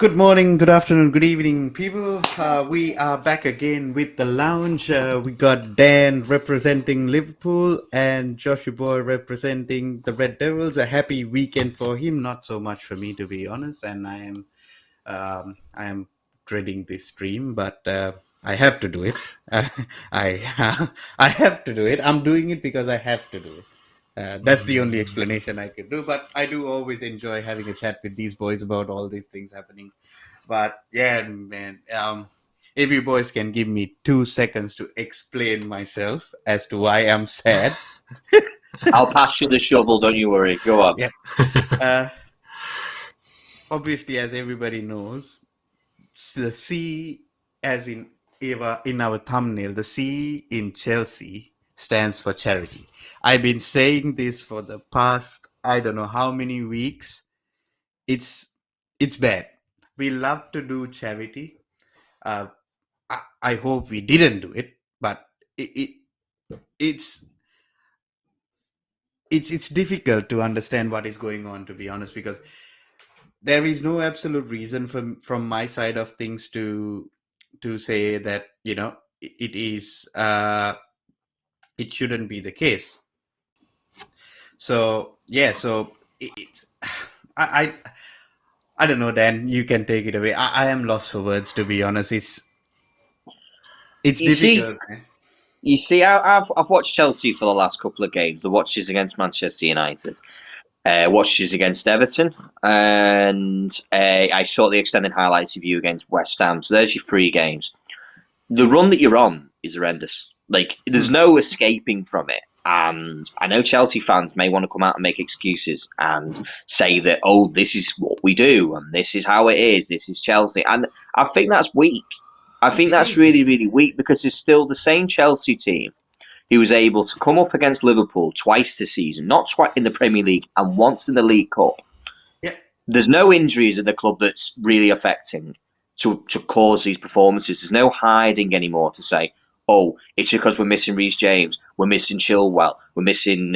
Good morning, good afternoon, good evening, people. We are back again with the lounge. We got Dan representing Liverpool and Joshua Boy representing the Red Devils. A happy weekend for him, not so much for me, to be honest. And I am dreading this stream, but I have to do it. I have to do it. I'm doing it because I have to do it. That's the only explanation I can do. But I do always enjoy having a chat with these boys about all these things happening. But yeah, man, if you boys can give me 2 seconds to explain myself as to why I'm sad. I'll pass you the shovel, don't you worry. Go on. Yeah. Obviously, as everybody knows, the C, as in our thumbnail, the C in Chelsea stands for charity. I've been saying this for the past, I don't know how many weeks. It's bad. We love to do charity. I hope we didn't do it, but it's difficult to understand what is going on, to be honest, because there is no absolute reason from my side of things to say that it is it shouldn't be the case. So yeah, so it's I don't know, Dan. You can take it away. I am lost for words, to be honest. It's difficult. You see, I've watched Chelsea for the last couple of games. The watches against Manchester United, watches against Everton, and I saw the extended highlights of you against West Ham. So there's your 3 games. The run that you're on is horrendous. Like, there's no escaping from it. And I know Chelsea fans may want to come out and make excuses and say that, oh, this is what we do and this is how it is. This is Chelsea. And I think that's weak. I think that's really, really weak because it's still the same Chelsea team who was able to come up against Liverpool twice this season, not twice in the Premier League and once in the League Cup. Yeah. There's no injuries at the club that's really affecting to cause these performances. There's no hiding anymore to say, oh, it's because we're missing Reece James, we're missing Chilwell, we're missing...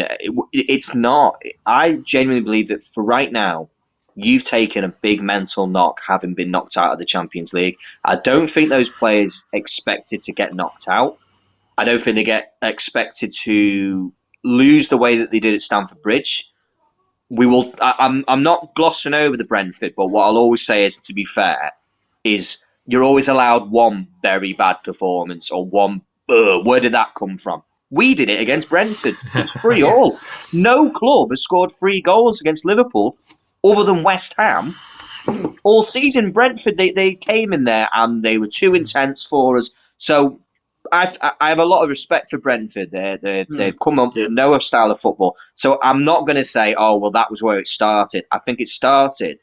It's not. I genuinely believe that for right now, you've taken a big mental knock having been knocked out of the Champions League. I don't think those players expected to get knocked out. I don't think they get expected to lose the way that they did at Stamford Bridge. I'm not glossing over the Brentford, but what I'll always say is, to be fair, is you're always allowed one very bad performance or one, where did that come from? We did it against Brentford. It's 3-3. No club has scored 3 goals against Liverpool other than West Ham all season. Brentford, they came in there and they were too intense for us. So I have a lot of respect for Brentford. They've come up, know a style of football. So I'm not going to say, oh, well, that was where it started. I think it started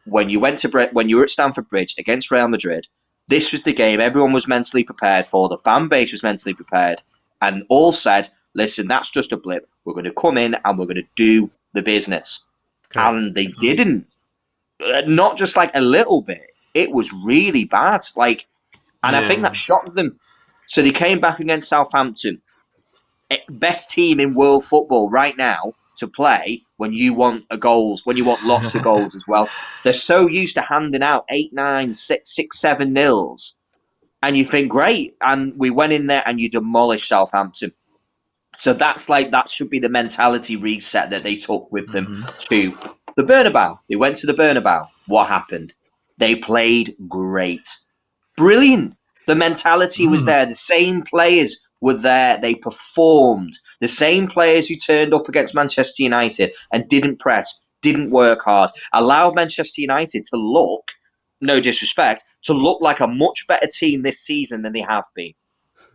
when you when you were at Stamford Bridge against Real Madrid. This was the game everyone was mentally prepared for. The fan base was mentally prepared, and all said, "Listen, that's just a blip. We're going to come in and we're going to do the business." Okay. And they didn't. Not just like a little bit. It was really bad. I think that shocked them. So they came back against Southampton, best team in world football right now, to play when you want lots of goals as well. They're so used to handing out 8, 9, 6, 7 nils. And you think, great. And we went in there and you demolished Southampton. So that should be the mentality reset that they took with them to the Bernabeu. They went to the Bernabeu. What happened? They played great. Brilliant. The mentality was there. The same players were there. They performed. The same players who turned up against Manchester United and didn't press, didn't work hard, allowed Manchester United to look, no disrespect, to look like a much better team this season than they have been.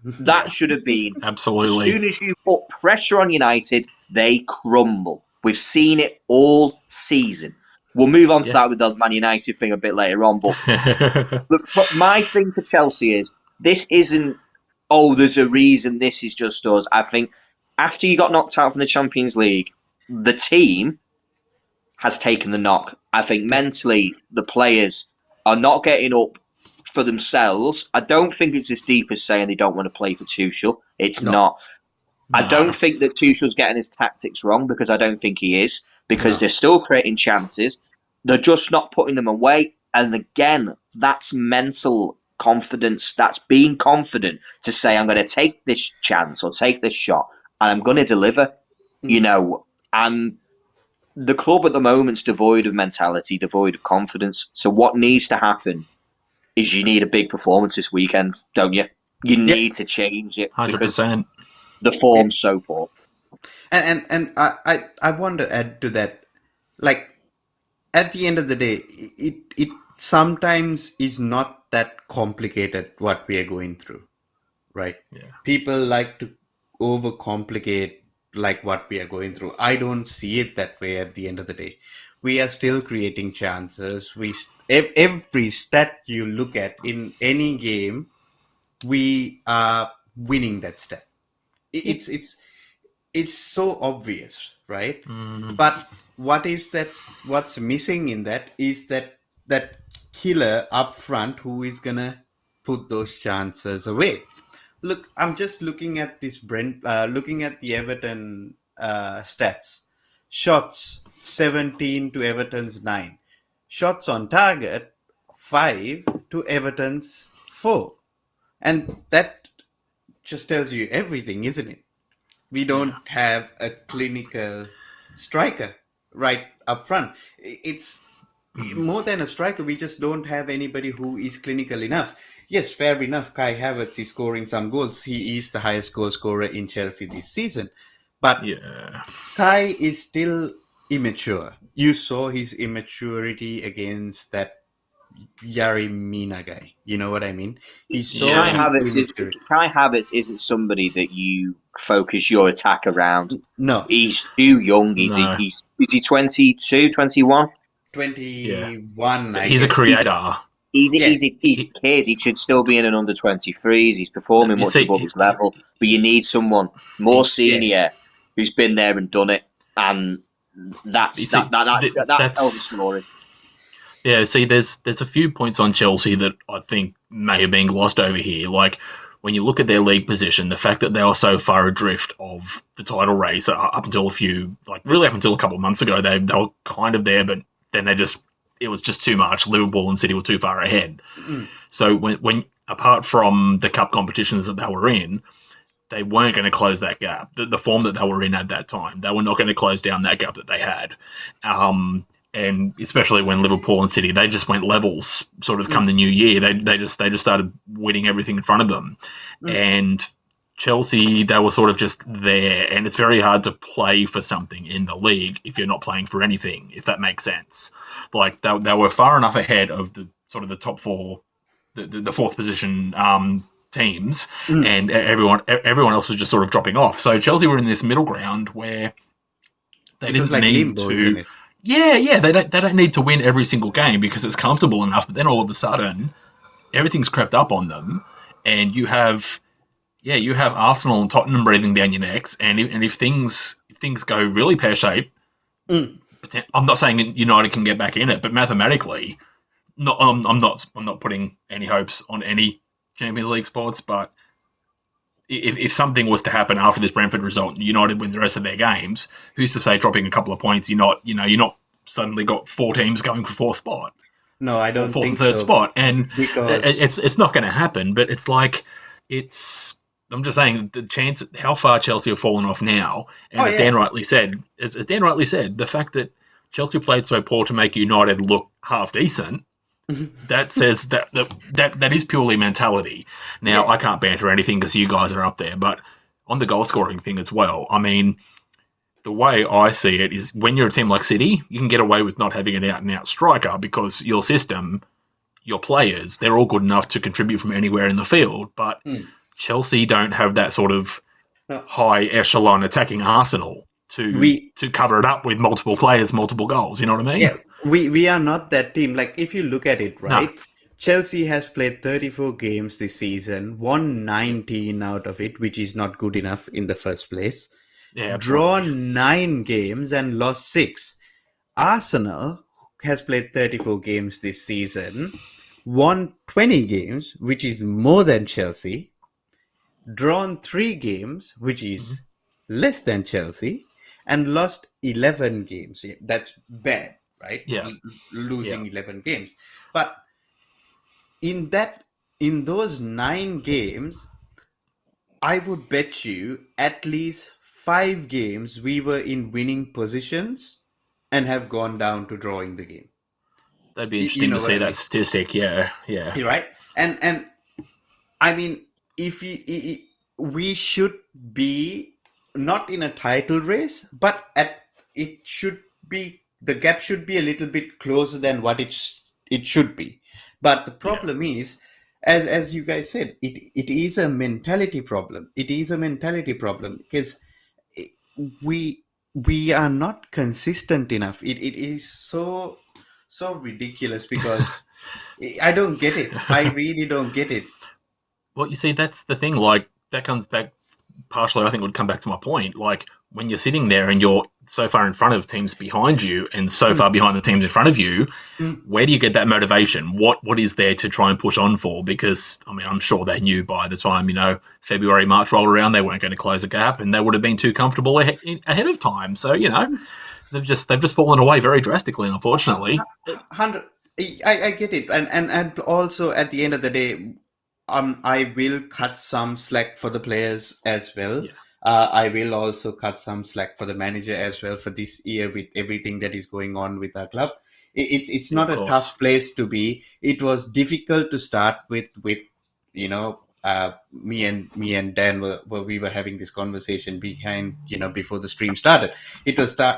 That should have been. Absolutely. As soon as you put pressure on United, they crumble. We've seen it all season. We'll move on to that with the Man United thing a bit later on. But my thing for Chelsea is, this isn't, oh, there's a reason this is just us. I think after you got knocked out from the Champions League, the team has taken the knock. I think mentally, the players are not getting up for themselves. I don't think it's as deep as saying they don't want to play for Tuchel. It's not. I don't think that Tuchel's getting his tactics wrong, because I don't think he is, because they're still creating chances. They're just not putting them away. And again, that's mental confidence. That's being confident to say, I'm going to take this chance or take this shot and I'm going to deliver, and the club at the moment's devoid of mentality, devoid of confidence. So what needs to happen is you need a big performance this weekend, don't you? You Yeah, need to change it because 100%. the yeah. form's so poor. And I want to add to that, like, at the end of the day, it sometimes is not that complicated what we are going through, right? Yeah. People like to overcomplicate like what we are going through. I don't see it that way. At the end of the day, we are still creating chances. Every stat you look at in any game, we are winning that stat. It's so obvious, right? Mm, But what's missing in that is that killer up front who is gonna put those chances away. Look, I'm just looking at looking at the Everton stats. Shots 17 to Everton's 9. Shots on target 5 to Everton's 4. And that just tells you everything, isn't it? We yeah. don't have a clinical striker right up front. It's Mm, more than a striker. We just don't have anybody who is clinical enough. Yes, fair enough. Kai Havertz is scoring some goals. He is the highest goal scorer in Chelsea this season. But yeah. Kai is still immature. You saw his immaturity against that Yari Mina guy. You know what I mean? He saw Kai Yeah. his Havertz is immaturity. Kai Havertz isn't somebody that you focus your attack around. No, He's too young. No. Is he 22, 21? Yeah. 21, I He's a guess. creator. Yeah. He's a kid. He should still be in an under 23s. He's performing You much above see, his level. But you need someone more Yeah. senior who's been there and done it. And you see that tells a that's story. yeah. See, there's a few points on Chelsea that I think may have been glossed over here. Like when you look at their league position, the fact that they are so far adrift of the title race up until really up until a couple of months ago, they were kind of there, but then it was just too much. Liverpool and City were too far ahead. Mm. So when apart from the cup competitions that they were in, they weren't going to close that gap. The form that they were in at that time, they were not going to close down that gap that they had. And especially when Liverpool and City, they just went levels. Sort of come the new year, they just started winning everything in front of them. And Chelsea, they were sort of just there, and it's very hard to play for something in the league if you're not playing for anything, if that makes sense. Like they were far enough ahead of the sort of the top four, the fourth position teams, and everyone else was just sort of dropping off. So Chelsea were in this middle ground where they It was didn't like need limbo, to. isn't it? Yeah, they don't need to win every single game because it's comfortable enough. But then all of a sudden, everything's crept up on them, and you have Arsenal and Tottenham breathing down your necks. And if things go really pear shaped, I'm not saying United can get back in it, but mathematically, I'm not putting any hopes on any Champions League spots. But if something was to happen after this Brentford result, United win the rest of their games, who's to say dropping a couple of points, you're not suddenly got four teams going for fourth spot No, I or don't fourth and think third so. spot, and Because it's not going to happen. But it's like I'm just saying the chance how far Chelsea have fallen off now, and as Dan rightly said, the fact that Chelsea played so poor to make United look half decent. That says that is purely mentality. Now, I can't banter anything because you guys are up there, but on the goal scoring thing as well, I mean, the way I see it is when you're a team like City, you can get away with not having an out and out striker because your system, your players, they're all good enough to contribute from anywhere in the field. But Chelsea don't have that sort of no, high echelon attacking arsenal to cover it up with multiple players, multiple goals. You know what I mean? yeah, we are not that team. Like if you look at it, No. right? Chelsea has played 34 games this season, won 19 out of it, which is not good enough in the first place. Yeah, absolutely. Drawn 9 games and lost 6. Arsenal has played 34 games this season, won 20 games, which is more than Chelsea, drawn 3 games, which Mm-hmm. is less than Chelsea, and lost 11 games. Yeah, that's bad, right? Yeah. Losing 11 games. But in those 9 games, I would bet you at least 5 games we were in winning positions and have gone down to drawing the game. That'd be You interesting to know what see I that mean? statistic. Yeah. Yeah. You're right. And I mean, if we should be not in a title race, but it should be, the gap should be a little bit closer than what it should be. But the Yeah. problem is, as you guys said, it is a mentality problem. It is a mentality problem because we we are not consistent enough. It is so ridiculous because I don't get it. I really don't get it. Well, you see, that's the thing. Like, that comes back partially, I think, would come back to my point. Like, when you're sitting there and you're so far in front of teams behind you and so far behind the teams in front of you, where do you get that motivation? What is there to try and push on for? Because, I mean, I'm sure they knew by the time, February, March rolled around, they weren't going to close a gap, and they would have been too comfortable ahead of time. So, they've just fallen away very drastically, unfortunately. 100. I get it, and also at the end of the day, I will cut some slack for the players as well. Yeah. I will also cut some slack for the manager as well for this year with everything that is going on with our club. It's not Of a course. tough place to be. It was difficult to start with me and Dan we were having this conversation behind before the stream started. Yeah.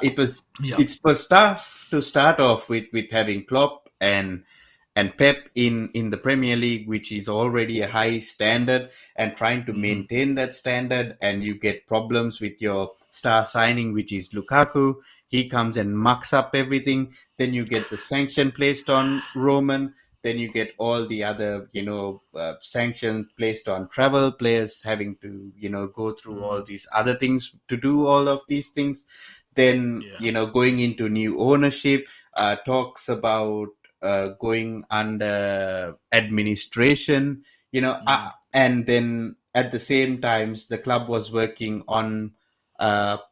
It's was tough to start off with having Klopp and Pep in the Premier League, which is already a high standard, and trying to maintain that standard, and you get problems with your star signing, which is Lukaku. He comes and mucks up everything. Then you get the sanction placed on Roman. Then you get all the other, sanctions placed on travel players having to, go through all these other things to do all of these things. Then, going into new ownership, talks about going under administration, and then at the same times, the club was working on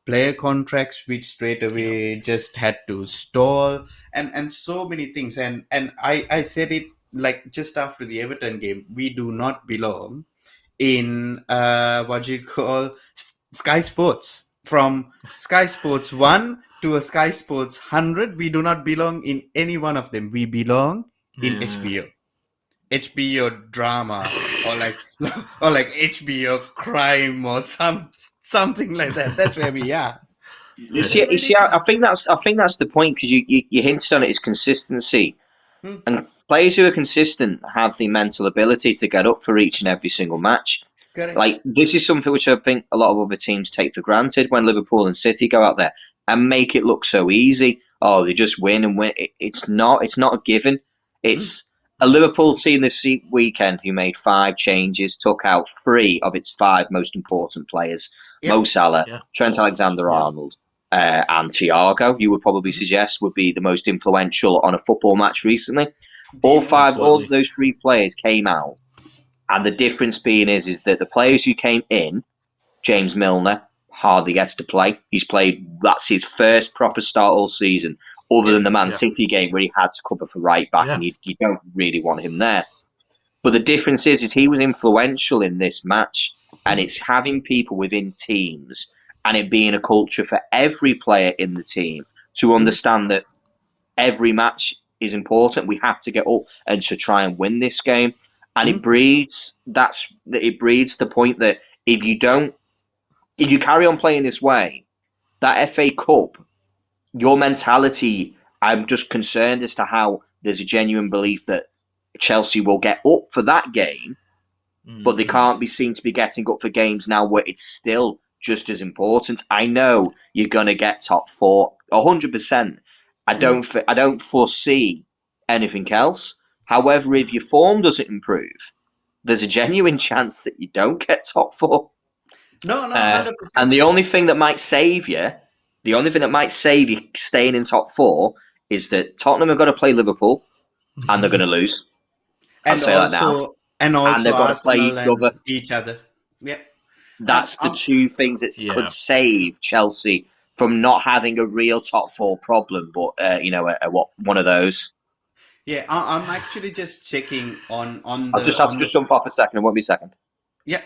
player contracts, which straight away just had to stall, and so many things. And I said it like just after the Everton game, we do not belong in what you call Sky Sports. From Sky Sports 1 to a Sky Sports 100, we do not belong in any one of them. We belong in HBO. HBO drama or like HBO crime or something like that. That's where we are. You see, I think that's the point, because you hinted on it, is consistency, and players who are consistent have the mental ability to get up for each and every single match. Correct. Like, this is something which I think a lot of other teams take for granted when Liverpool and City go out there and make it look so easy. Oh, they just win and win. It's not a given. It's a Liverpool team this weekend who made 5 changes, took out 3 of its 5 most important players. Yep. Mo Salah, Trent Alexander-Arnold, and Thiago, you would probably suggest would be the most influential on a football match recently. All of those 3 players came out. And the difference being is that the players who came in, James Milner hardly gets to play. That's his first proper start all season, other than the Man City game where he had to cover for right back, and you don't really want him there. But the difference is he was influential in this match, and it's having people within teams and it being a culture for every player in the team to understand that every match is important. We have to get up and to try and win this game. And it breeds the point that if you carry on playing this way, that FA Cup, your mentality, I'm just concerned as to how there's a genuine belief that Chelsea will get up for that game, but they can't be seen to be getting up for games now where it's still just as important. I know you're going to get top 4, 100%. I don't foresee anything else. However, if your form doesn't improve, there's a genuine chance that you don't get top 4. No, 100%. And the only thing that might save you staying in top 4 is that Tottenham are going to play Liverpool, and they're going to lose. I'll say that now. And they've got to play each other. Yeah. That's the 2 things that could save Chelsea from not having a real top four problem, but one of those. Yeah, I'm actually just checking on I'll just have to just jump off a second. It won't be a second. Yeah.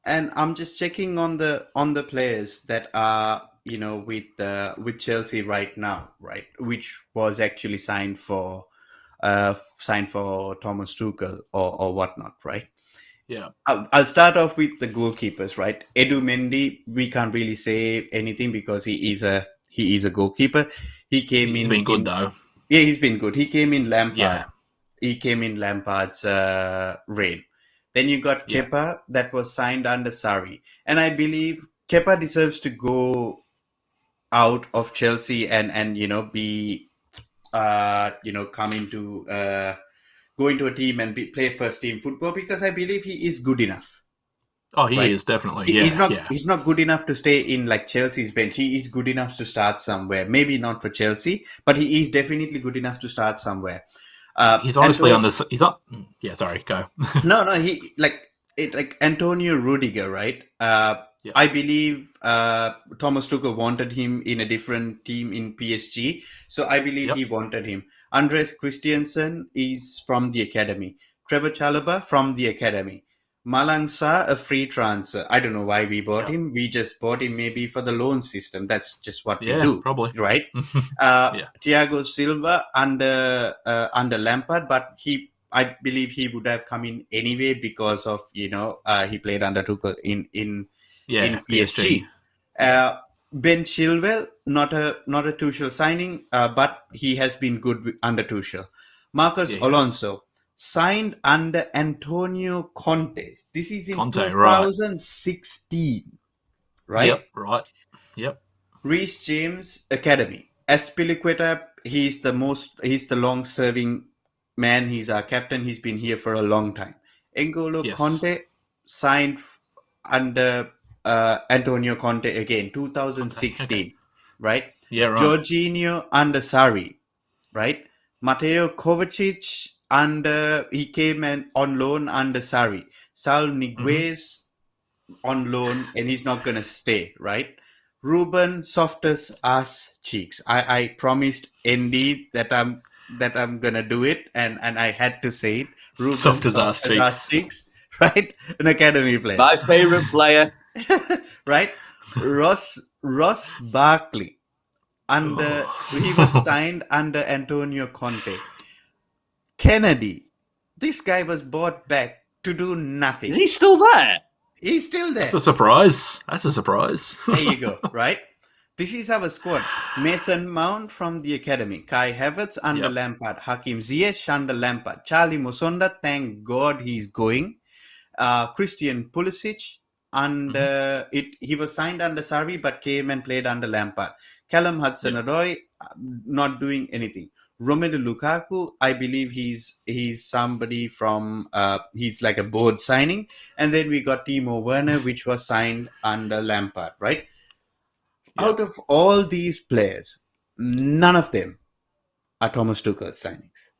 And I'm just checking on the players that are with Chelsea right now, right? Which was actually signed for Thomas Tuchel or whatnot, right? Yeah. I'll start off with the goalkeepers, right? Edu Mendy, we can't really say anything because he is a goalkeeper. He's been good though. Yeah, he's been good. He came in Lampard. Yeah. He came in Lampard's reign. Then you got Kepa that was signed under Sarri. And I believe Kepa deserves to go out of Chelsea and be go into a team and play first team football, because I believe he is good enough. Oh, he is definitely. He's not good enough to stay in like Chelsea's bench. He is good enough to start somewhere. Maybe not for Chelsea, but he is definitely good enough to start somewhere. He's honestly on this. He's not. Yeah, sorry. Go. No. He like Antonio Rudiger, right? I believe Thomas Tuchel wanted him in a different team in PSG, so I believe he wanted him. Andres Christiansen is from the academy. Trevor Chalobah from the academy. Malang Sarr, a free transfer. I don't know why we bought him. We just bought him maybe for the loan system. That's just what we do. Probably. Right? Thiago Silva under Lampard, but I believe he would have come in anyway because of, he played under Tuchel in PSG. Ben Chilwell, not a Tuchel signing, but he has been good under Tuchel. Marcos Alonso, signed under Antonio Conte. This is in 2016, right? Yep, right. Yep. Reece James, academy. Azpilicueta, he's the long-serving man. He's our captain. He's been here for a long time. N'Golo Conte, signed under Antonio Conte again, 2016, right? Yeah, right. Jorginho under Sarri, right? Mateo Kovacic he came on loan under Sarri. Saul Niguez on loan, and he's not going to stay, right? Ruben, softest ass cheeks. I promised Andy that I'm gonna do it, and I had to say it. Ruben, softest ass cheeks, right? An academy player. My favorite player. Right? Ross Barkley. He was signed under Antonio Conte. Kennedy, this guy was bought back to do nothing. Is he still there? He's still there. That's a surprise. There you go, right? This is our squad. Mason Mount from the academy. Kai Havertz under Lampard. Hakim Ziyech under Lampard. Charlie Musonda, thank God he's going. Christian Pulisic, he was signed under Sarri but came and played under Lampard. Callum Hudson-Odoi, not doing anything. Romelu Lukaku, I believe he's somebody from he's like a board signing. And then we got Timo Werner, which was signed under Lampard, right? Out of all these players, none of them are Thomas Tuchel's signings.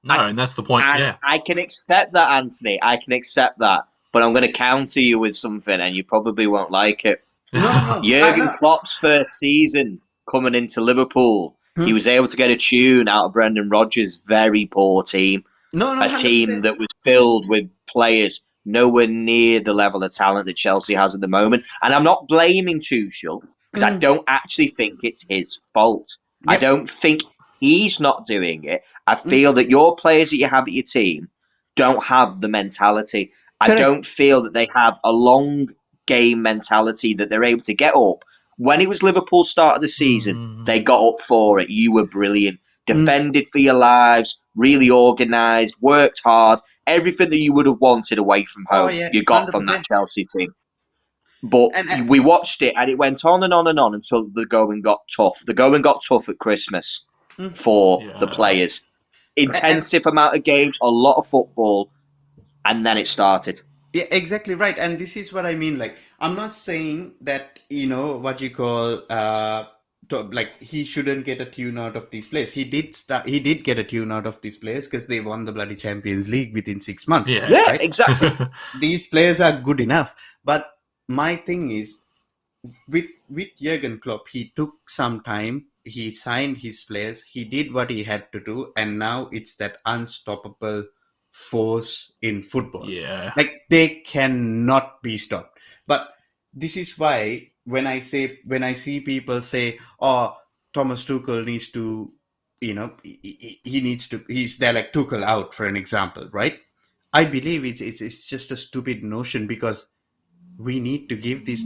No, and that's the point. I can accept that, Anthony. I can accept that. But I'm going to counter you with something, and you probably won't like it. No. Jurgen Klopp's first season coming into Liverpool, he was able to get a tune out of Brendan Rodgers' very poor team. A team that was filled with players nowhere near the level of talent that Chelsea has at the moment. And I'm not blaming Tuchel, because I don't actually think it's his fault. Yep. I don't think he's not doing it. I feel that your players that you have at your team don't have the mentality. I don't feel that they have a long game mentality that they're able to get up. When it was Liverpool's start of the season, they got up for it. You were brilliant. Defended for your lives, really organised, worked hard. Everything that you would have wanted away from home, you got 100%. From that Chelsea team. But we watched it, and it went on and on and on until the going got tough. The going got tough at Christmas for the players. Intensive amount of games, a lot of football, and then it started. Yeah, exactly right. And this is what I mean. Like, I'm not saying that, what you call, he shouldn't get a tune out of these players. He did get a tune out of these players because they won the bloody Champions League within 6 months. Yeah, right? Exactly. These players are good enough. But my thing is, with Jurgen Klopp, he took some time. He signed his players. He did what he had to do, and now it's that unstoppable force in football. Yeah. Like they cannot be stopped. But this is why when I see people say, "Oh, Thomas Tuchel needs to, he needs to, he's there like Tuchel out," for an example, right? I believe it's just a stupid notion because we need to give this,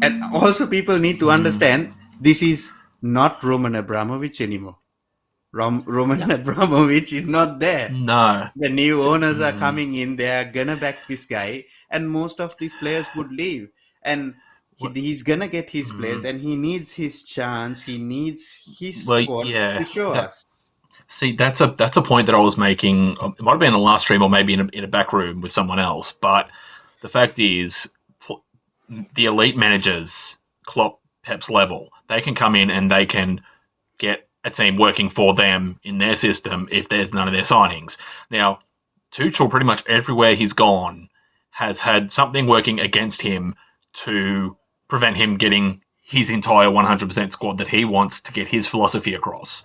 and also people need to understand this is not Roman Abramovich anymore. Roman Abramovich is not there. No. The new owners are coming in. They are gonna back this guy, and most of these players would leave, and he's gonna get his players, and he needs his chance. He needs his squad to show us. See, that's a point that I was making. It might have been in the last stream or maybe in a back room with someone else. But the fact is, the elite managers, Klopp, Pep's level, they can come in and they can get a team working for them in their system if there's none of their signings. Now, Tuchel, pretty much everywhere he's gone, has had something working against him to prevent him getting his entire 100% squad that he wants to get his philosophy across.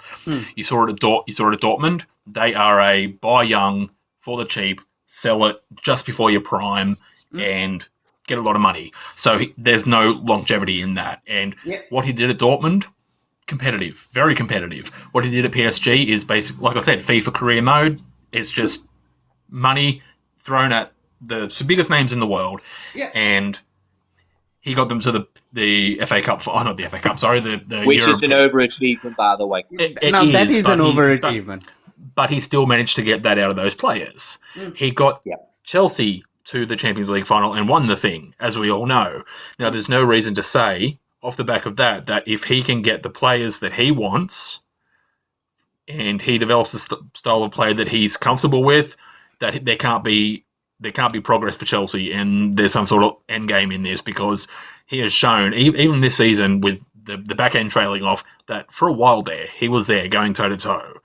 You saw it at Dortmund. They are a buy young for the cheap, sell it just before your prime, and get a lot of money. So there's no longevity in that. And what he did at Dortmund, competitive, very competitive. What he did at PSG is basically, like I said, FIFA career mode. It's just money thrown at the biggest names in the world. And he got them to the FA Cup. Oh, not the FA Cup, sorry. The Which is an overachievement, by the way. That is an overachievement. But he still managed to get that out of those players. He got Chelsea to the Champions League final and won the thing, as we all know. Now, there's no reason to say, off the back of that if he can get the players that he wants and he develops a style of play that he's comfortable with, that there can't be progress for Chelsea, and there's some sort of end game in this, because he has shown, even this season with the back end trailing off, that for a while there, he was there going toe-to-toe.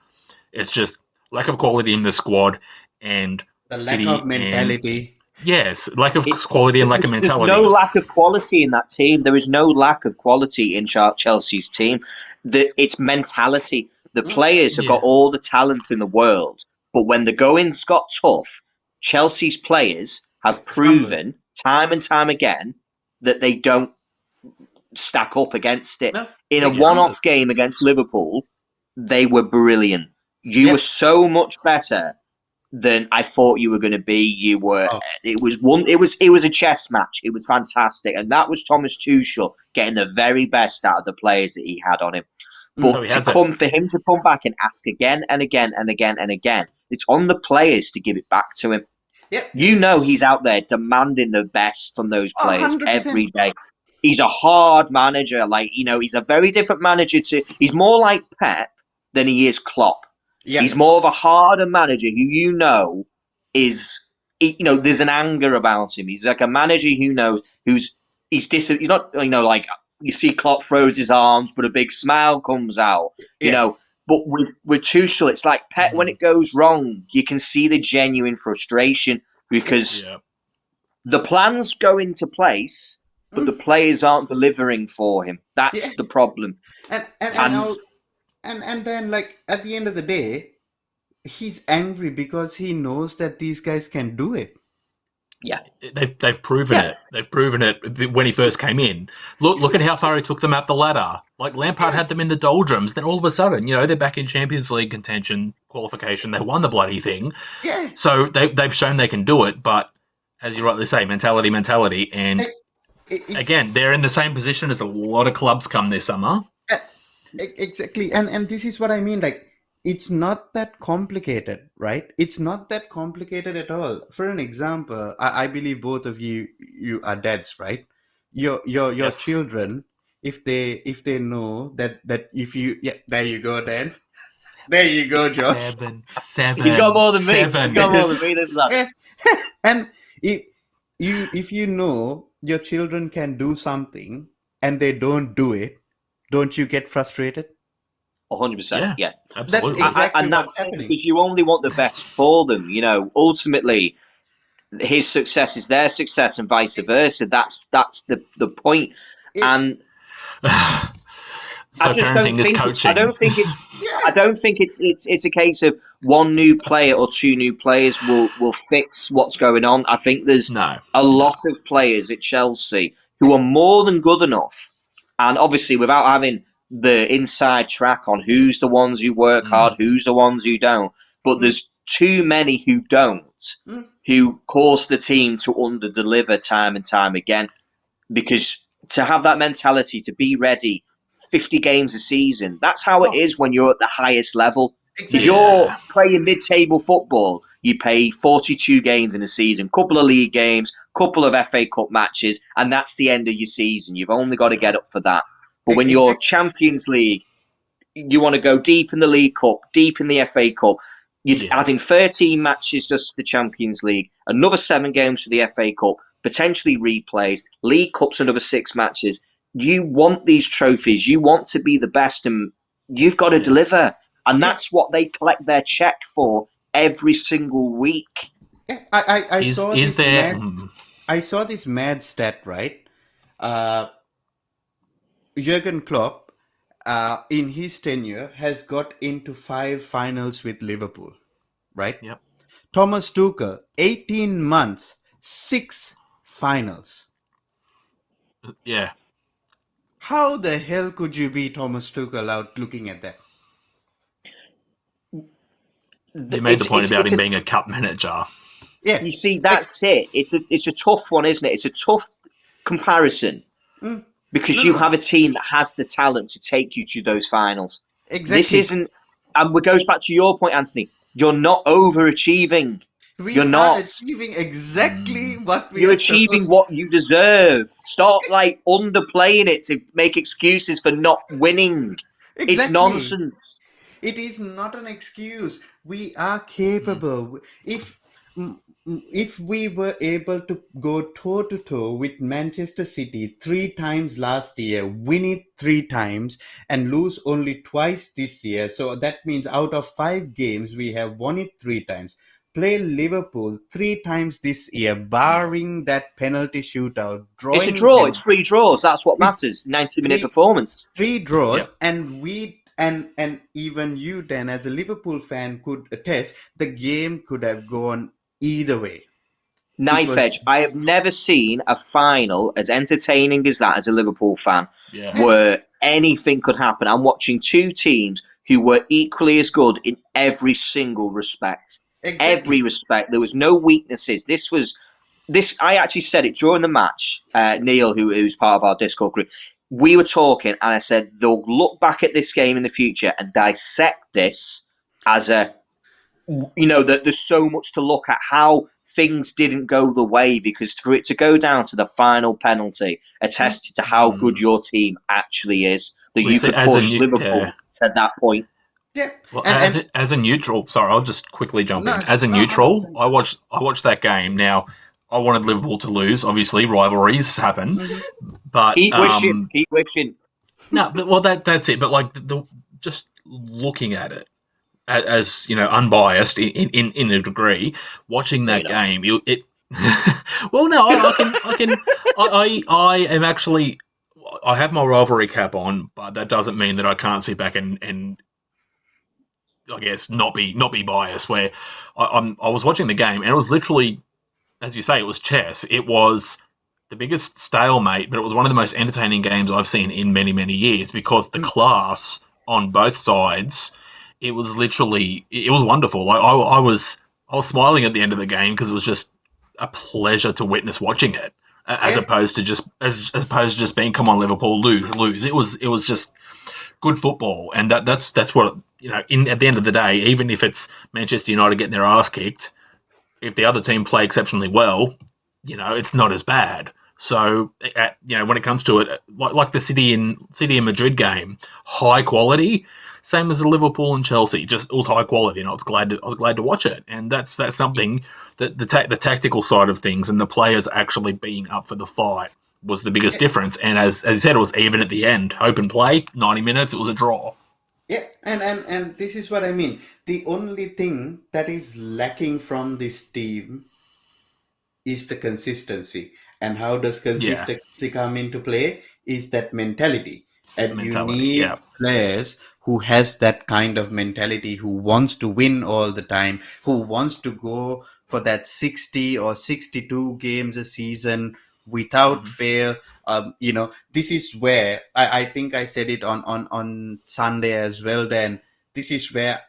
It's just lack of quality in the squad and the lack of mentality. Yes, lack of quality and lack of mentality. There's no lack of quality in that team. There is no lack of quality in Chelsea's team. It's mentality. The players have got all the talents in the world, but when the going's got tough, Chelsea's players have proven time and time again that they don't stack up against it. No, in a one-off game against Liverpool, they were brilliant. You were so much better than I thought you were going to be. You were. It was a chess match. It was fantastic, and that was Thomas Tuchel getting the very best out of the players that he had on him. But for him to come back and ask again and again and again and again, it's on the players to give it back to him. Yep. You know he's out there demanding the best from those players 100%. Every day. He's a hard manager. He's a very different manager he's more like Pep than he is Klopp. Yep. He's more of a harder manager who is, there's an anger about him. He's like a manager who knows he's not, like you see Klopp throws his arms, but a big smile comes out, But with Tuchel, it's like Pep, when it goes wrong, you can see the genuine frustration because the plans go into place, but the players aren't delivering for him. That's the problem. And then, like, at the end of the day, he's angry because he knows that these guys can do it. Yeah, they've proven it. They've proven it when he first came in. Look at how far he took them up the ladder. Like Lampard had them in the doldrums. Then all of a sudden, they're back in Champions League contention, qualification. They won the bloody thing. Yeah. So they've shown they can do it. But as you rightly say, mentality. And again, they're in the same position as a lot of clubs come this summer. Exactly. And this is what I mean. Like, it's not that complicated, right? It's not that complicated at all. For an example, I believe both of you are dads, right? Your children, if they know that if you there you go, Dan. There you go, Josh. 7. He's got more than me. 7. He's got more than me. There's that. And if you know your children can do something and they don't do it, don't you get frustrated? 100%. Yeah, absolutely. That's exactly what's happening. Because you only want the best for them. Ultimately, his success is their success, and vice versa. That's the point. And So I just don't parenting is think coaching. I don't think it's a case of one new player or two new players will fix what's going on. I think there's a lot of players at Chelsea who are more than good enough, and obviously without having the inside track on who's the ones who work hard, who's the ones who don't. But there's too many who don't, who cause the team to under-deliver time and time again. Because to have that mentality, to be ready 50 games a season, that's how it is when you're at the highest level. Exactly. If you're playing mid-table football, you play 42 games in a season, couple of league games, couple of FA Cup matches, and that's the end of your season. You've only got to get up for that. But when you're Champions League, you want to go deep in the League Cup, deep in the FA Cup. You're adding 13 matches just to the Champions League, another 7 games for the FA Cup, potentially replays, League Cups, another 6 matches. You want these trophies. You want to be the best, and you've got to deliver. And that's what they collect their check for every single week. Yeah, I saw this mad stat, right? Jurgen Klopp, in his tenure, has got into 5 finals with Liverpool, right? Yep. Thomas Tuchel, 18 months, 6 finals. Yeah. How the hell could you be Thomas Tuchel out looking at that? You made the point about him being a cup manager. Yeah. You see, that's it. It's a tough one, isn't it? It's a tough comparison because you have a team that has the talent to take you to those finals. Exactly. This isn't, and it goes back to your point, Anthony. You're not overachieving. You're not achieving exactly what you're achieving what you deserve. Stop underplaying it to make excuses for not winning. Exactly. It's nonsense. It is not an excuse. We are capable. If we were able to go toe to toe with Manchester City 3 times last year, win it 3 times, and lose only twice this year, so that means out of 5 games we have won it 3 times. Play Liverpool 3 times this year, barring that penalty shootout. It's a draw. It's 3 draws. That's what matters. 90-minute performance. 3 draws, and we and even you, Dan, as a Liverpool fan, could attest the game could have gone either way. Knife edge. I have never seen a final as entertaining as that as a Liverpool fan, where anything could happen. I'm watching 2 teams who were equally as good in every single respect. Exactly. Every respect. There was no weaknesses. I actually said it during the match. Neil, who's part of our Discord group, we were talking, and I said they'll look back at this game in the future and dissect this as that there's so much to look at, how things didn't go the way, because for it to go down to the final penalty attested to how good your team actually is, that you could push Liverpool to that point. Yeah. Well, as a neutral, sorry, I'll just quickly jump in. As a neutral, I watched that game. Now, I wanted Liverpool to lose. Obviously, rivalries happen, but keep wishing. No, but that's it. But just looking at it as unbiased in a degree, watching that game, well, no, I am actually. I have my rivalry cap on, but that doesn't mean that I can't sit back and I guess not be biased. Where I was watching the game, and it was literally, as you say, it was chess. It was the biggest stalemate, but it was one of the most entertaining games I've seen in many, many years, because the class on both sides, it was wonderful. I was smiling at the end of the game because it was just a pleasure to witness watching it, as opposed to just being, come on Liverpool, lose. It was just good football, and that's what at the end of the day, even if it's Manchester United getting their ass kicked, if the other team play exceptionally well, it's not as bad. So when it comes to it, like the City and Madrid game, high quality, same as the Liverpool and Chelsea, just it was high quality, and I was glad to watch it. And that's something that the tactical side of things and the players actually being up for the fight was the biggest difference. And as you said, it was even at the end, open play, 90 minutes, it was a draw. Yeah, and this is what I mean. The only thing that is lacking from this team is the consistency. And how does Yeah, consistency come into play? Is that mentality. the And you mentality. Yeah. need players who has that kind of mentality, who wants to win all the time, who wants to go for that 60 or 62 games a season without Mhm. fail. This is where I think I said it on Sunday as well. Then this is where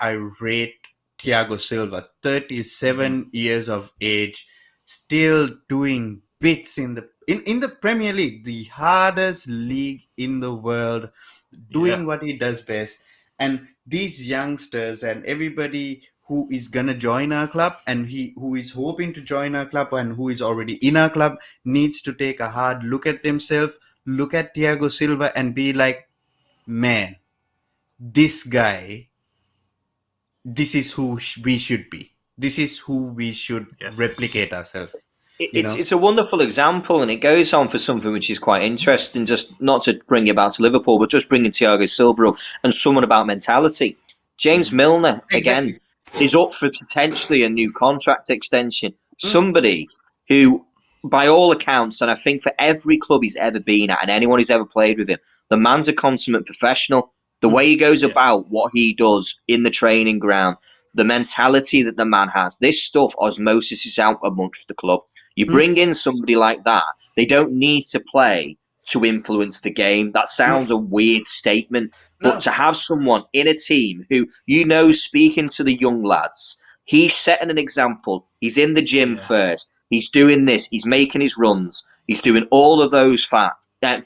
I rate Thiago Silva, Mhm. 37 years of age, still doing bits in the Premier League, the hardest league in the world, Yeah. doing what he does best. And these youngsters and everybody who is gonna join our club and who is hoping to join our club and who is already in our club needs to take a hard look at themselves, look at Thiago Silva and be like, man, this guy, this is who we should be. This is who we should Yes. replicate ourselves. It's a wonderful example, and it goes on for something which is quite interesting. Just not to bring it back to Liverpool, but just bringing Thiago Silva up and someone about mentality. James Mhm. Milner again Exactly. is up for potentially a new contract extension. Mm, Somebody who, by all accounts, and I think for every club he's ever been at and anyone who's ever played with him, the man's a consummate professional. The way mm, he goes Yeah. about what he does in the training ground, the mentality that the man has, this stuff osmosis is out amongst the club. You mm, bring in somebody like that, they don't need to play to influence the game. That no, sounds a weird statement, but no. to have someone in a team who, speaking to the young lads, he's setting an example. He's in the gym Yeah. first. He's doing this. He's making his runs. He's doing all of those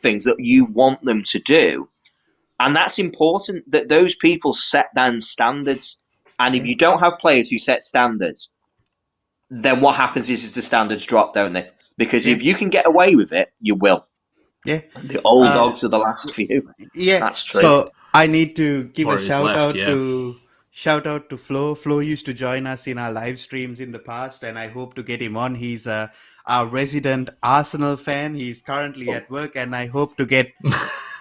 things that you want them to do. And that's important that those people set down standards. And if Yeah, you don't have players who set standards, then what happens is the standards drop, don't they? Because yeah, if you can get away with it, you will. yeah. The old Uh, dogs are the last few. yeah. That's true. So I need to give a Warriors left. Yeah. shout out to Flo. Flo used to join us in our live streams in the past, and I hope to get him on. He's our resident Arsenal fan. He's currently at work, and I hope to get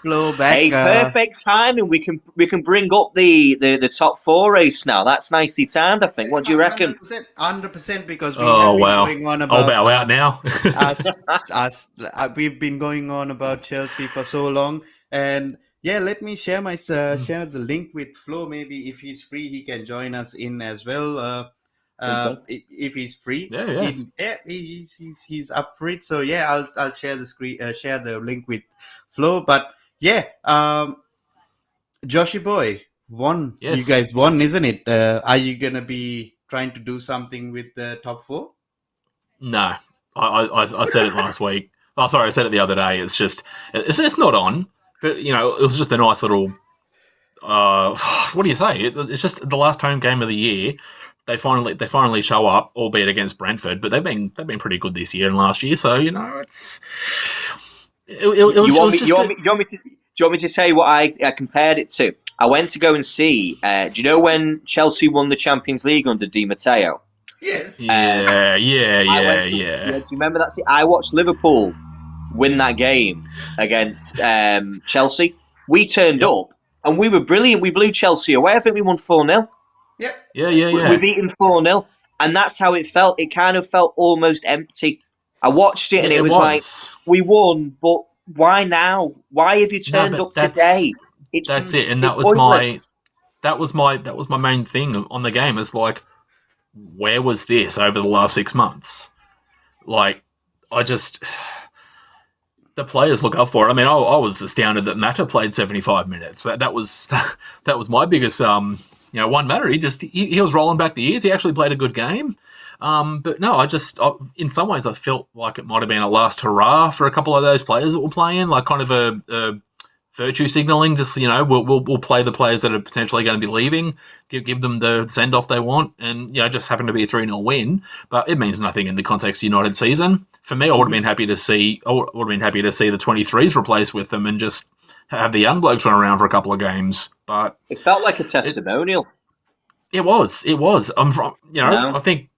Flo back. Hey, perfect timing. We can bring up the top four race now. That's nicely timed, I think. What do you reckon? 100%, because we have Oh been wow. going on I'll about bow out now. us, we've been going on about Chelsea for so long, and yeah, let me share the link with Flo. Maybe if he's free, he can join us in as well. Okay. If he's free, Yeah. Yes. he's up for it. So yeah, I'll share the screen, share the link with Flo. But yeah, Joshy boy, you Yes. guys won, isn't it? Are you gonna be trying to do something with the top four? No. I said it last week. Oh, sorry. I said it the other day. It's not on. But it was just a nice little. What do you say? It's just the last home game of the year. They finally show up, albeit against Brentford, but they've been pretty good this year and last year. So You it want was me? just You want me? Do you want me to say what I compared it to? I went to go and see. Do you know when Chelsea won the Champions League under Di Matteo? Yes. yeah, I yeah, went to. yeah. Yeah, do you remember that? I watched Liverpool win that game against Chelsea. We turned Yep. up and we were brilliant. We blew Chelsea away. I think we won 4-0. Yep. Yeah, yeah, We yeah. beat them 4-0. And that's how it felt. It kind of felt almost empty. I watched it Yeah, and it it was like, was. we won, but why now? Why have you No, turned but up that's today? It's, that's it, and it's pointless. that was my main thing on the game. Is like, where was this over the last 6 months? Like, I just the players look up for it. I mean, I was astounded that Mata played 75 minutes. That was that was my biggest one matter. He was rolling back the years. He actually played a good game. But no, in some ways I felt like it might have been a last hurrah for a couple of those players that were playing, like kind of a virtue signaling. Just we'll play the players that are potentially going to be leaving, give them the send off they want, and just happened to be a 3-0 win. But it means nothing in the context of United season. For me, I would have been happy to see the 23s replaced with them and just have the young blokes run around for a couple of games. But It felt like a it testimonial. it was. I'm from I No. think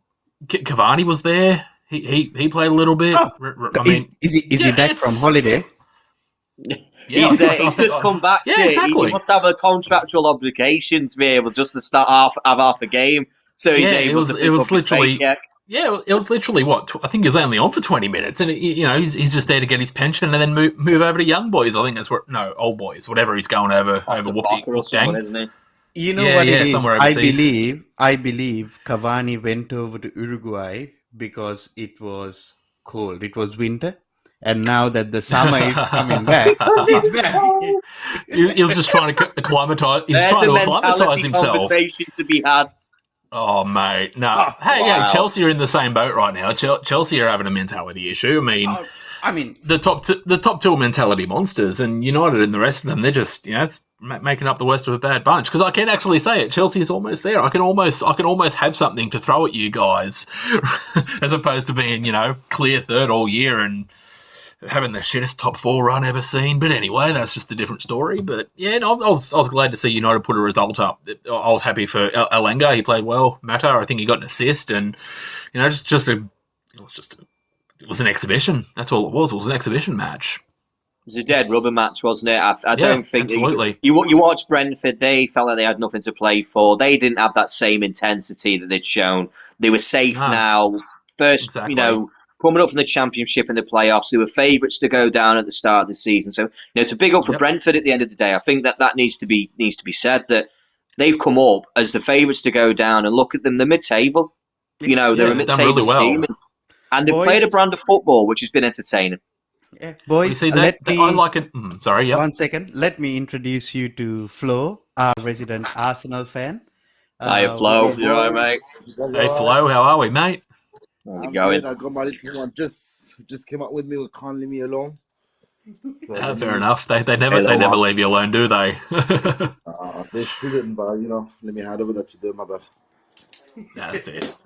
Cavani was there. He played a little bit. Oh, I mean, is he yeah, back from it's holiday? yeah. He's just come back Yeah, to. He exactly. must have a contractual obligation to be able just to have half a game, so he's Yeah, able to it pick was up his literally paycheck. Yeah, it was literally I think he was only on for 20 minutes, and he's just there to get his pension and then move over to young boys. I think that's old boys, whatever he's going over Barker or someone, isn't he? You know what it is? somewhere I overseas. believe Cavani went over to Uruguay because it was cold. It was winter. And now that the summer is coming back, he's back. He was just trying to acclimatise. He's There's trying a to acclimatise mentality himself. conversation to be had. Oh, mate. No. Oh, hey, wow. Chelsea are in the same boat right now. Chelsea are having a mentality issue. I mean, the top two are mentality monsters, and United and the rest of them, they're just, it's making up the worst of a bad bunch. Because I can actually say it, Chelsea is almost there. I can almost have something to throw at you guys, as opposed to being, clear third all year and having the shittest top four run ever seen. But anyway, that's just a different story. But yeah, no, I was glad to see United put a result up. I was happy for Alenga. He played well. Mata, I think he got an assist, and it was an exhibition. That's all it was. It was an exhibition match. It was a dead rubber match, wasn't it? I don't think absolutely. You watch Brentford. They felt like they had nothing to play for. They didn't have that same intensity that they'd shown. They were safe now. First, exactly. Coming up from the Championship and the playoffs, they were favourites to go down at the start of the season. So, to big up for Brentford at the end of the day, I think that needs to be said, that they've come up as the favourites to go down, and look at them, they're mid-table. They're a mid-table team, and they've played a brand of football which has been entertaining. Yeah, boys, I like it. Sorry, yeah. 1 second. Let me introduce you to Flo, our resident Arsenal fan. Hiya, Flo. You all right, mate? Hey, Flo, how are we, mate? How's I'm it going? good. I got my little one just came up with me. Can't leave me alone. So fair enough. They never leave you alone, do they? They shouldn't, but let me hand over that to the mother. That's it.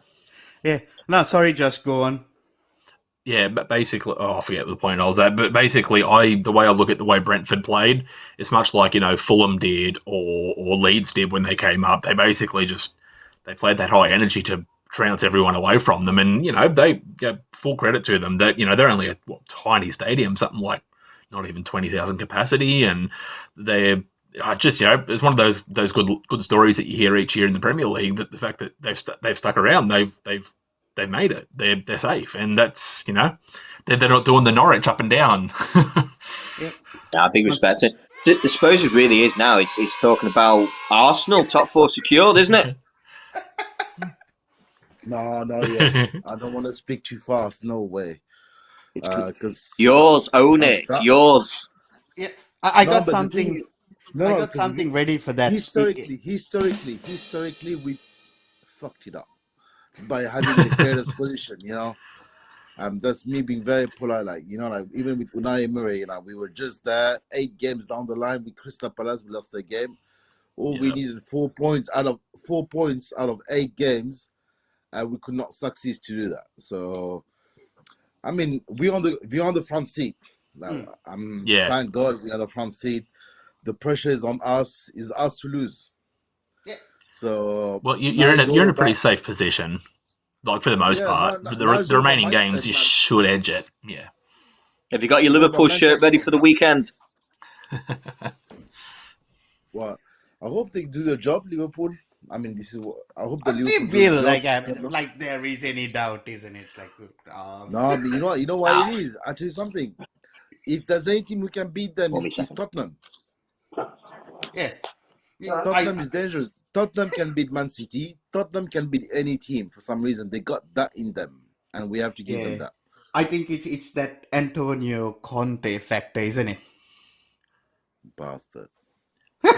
Yeah. No, sorry, just go on. Yeah, but basically, I forget the point I was at. But basically, the way I look at the way Brentford played, it's much like Fulham did or Leeds did when they came up. They basically they played that high energy to trounce everyone away from them, and they get full credit to them. That they're only a tiny stadium, something like not even 20,000 capacity, and they're just it's one of those good stories that you hear each year in the Premier League. That the fact that they've stuck around, they've made it. They're safe, and that's they're not doing the Norwich up and down. Yeah, big respect. I suppose it really is now. It's talking about Arsenal top four secured, isn't it? No, yeah. I don't want to speak too fast. No way. Because yours, own it. It's yours. Yeah, I got something. I got something ready for that. Historically, we fucked it up by having the greatest position. That's me being very polite. Even with Unai Emery, we were just there 8 games down the line with Crystal Palace. We lost the game. We needed 4 points out of 8 games. We could not succeed to do that. So, we're on the front seat. Thank God we're on the front seat. The pressure is on us. Is us to lose. Yeah. So, you're in a pretty safe position, like for the most part. The remaining games, you should edge it. Yeah. Have you got your Liverpool shirt ready for the weekend? Well, I hope they do their job, Liverpool. This is what I hope. They will like there is any doubt, isn't it? No, but you know what it is. I'll tell you something. If there's any team who can beat them, it's Tottenham. Yeah. Tottenham is dangerous. Tottenham can beat Mancity. Tottenham can beat any team. For some reason, they got that in them, and we have to give them that. I think it's that Antonio Conte factor, isn't it? Bastard.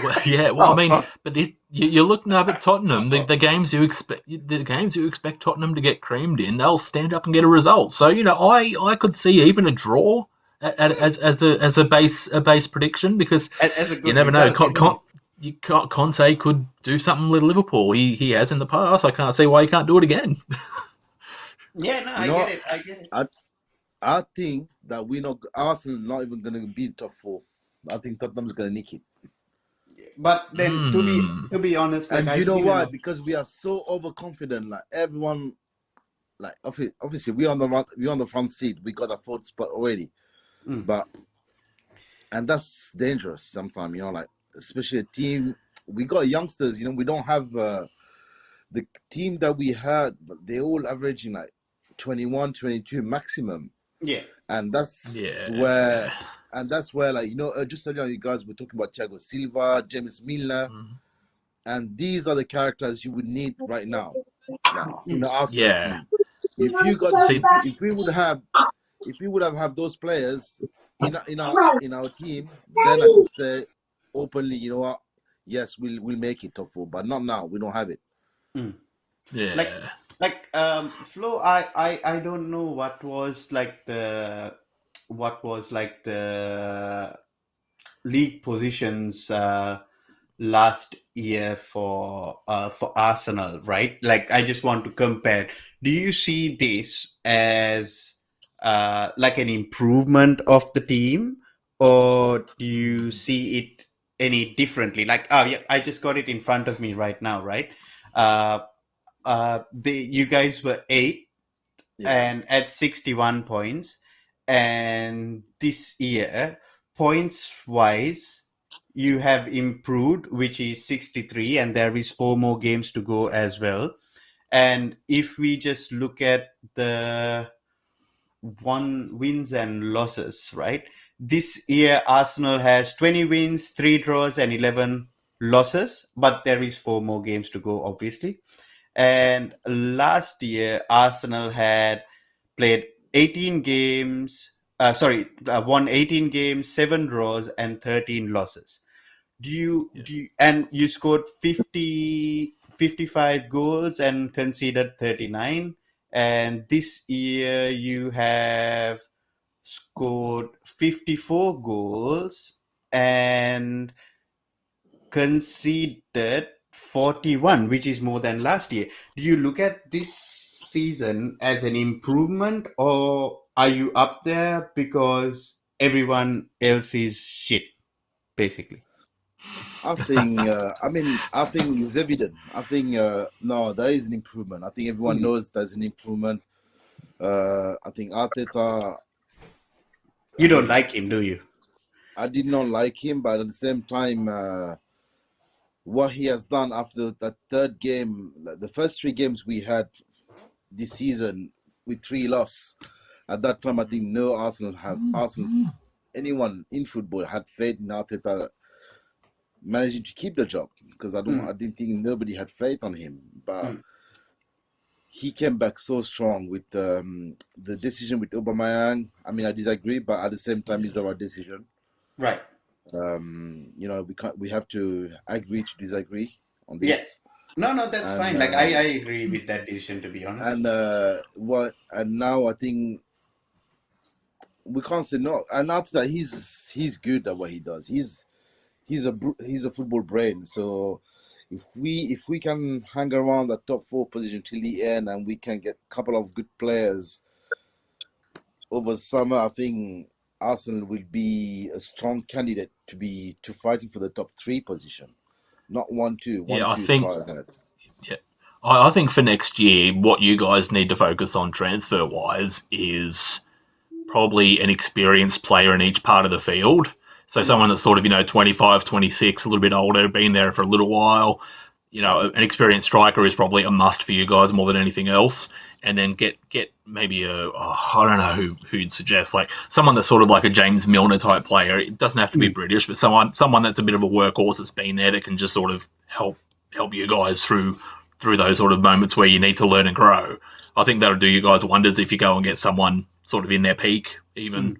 But you look now at Tottenham. The games you expect Tottenham to get creamed in, they'll stand up and get a result. So I could see even a draw as a base prediction, because you never know. Conte could do something with Liverpool. He has in the past. I can't see why he can't do it again. Yeah, no, I get it. I think that Arsenal not even going to be top 4. I think Tottenham's going to nick it. But then, to be honest, and you know why? Because we are so overconfident. Everyone, obviously we're on the front seat. We got a 4th spot already, and that's dangerous sometimes. Especially a team. We got youngsters. We don't have the team that we had. But they're all averaging 21, 22 maximum. Yeah. And that's Yeah. where, like, just earlier you guys were talking about Thiago Silva, James Milner, and these are the characters you would need right now, like in the Arsenal Yeah. team. If you got, See- if we would have those players in our team, then I could say openly, you know what? Yes, we'll make it top 4, but not now. We don't have it. Yeah. Flo, I don't know what was like the league positions last year for Arsenal, right? Like, I just want to compare. Do you see this as like an improvement of the team, or do you see it any differently? Like, oh yeah, I just got it in front of me right now, right? You guys were 8th and at 61 points, and this year, points wise, you have improved, which is 63, and there is 4 more games to go as well. And if we just look at the wins and losses, right? This year, Arsenal has 20 wins, 3 draws, and 11 losses, but there is 4 more games to go, obviously. And last year, Arsenal had played 18 games, won 18 games, 7 draws, and 13 losses. And you scored 55 goals and conceded 39. And this year you have scored 54 goals and conceded 41, which is more than last year. Do you look at this season as an improvement, or are you up there because everyone else is shit, basically? I think it's evident. I think no, there is an improvement. I think everyone knows there's an improvement. I think Arteta. You don't like him, do you? I did not like him, but at the same time, what he has done after that third game, the first 3 games we had this season with 3 losses. At that time, I think no Arsenal, anyone in football had faith in Arteta managing to keep the job, because I didn't think nobody had faith on him. But he came back so strong with the decision with Aubameyang. I mean, I disagree, but at the same time, it's the right decision. Right. We have to agree to disagree on this. Yeah. No, that's fine. Like, I agree with that decision, to be honest. And now I think we can't say no. And after that, he's good at what he does. He's a football brain. So if we can hang around the top 4 position till the end, and we can get a couple of good players over summer, I think Arsenal will be a strong candidate to fighting for the top 3 position, not 1, 2. I think for next year, what you guys need to focus on transfer wise is probably an experienced player in each part of the field. So someone that's sort of 25, 26, a little bit older, been there for a little while. An experienced striker is probably a must for you guys more than anything else. And then get maybe I don't know who you'd suggest, like someone that's sort of like a James Milner type player. It doesn't have to be British, but someone that's a bit of a workhorse that's been there that can just sort of help you guys through those sort of moments where you need to learn and grow. I think that'll do you guys wonders if you go and get someone sort of in their peak, even.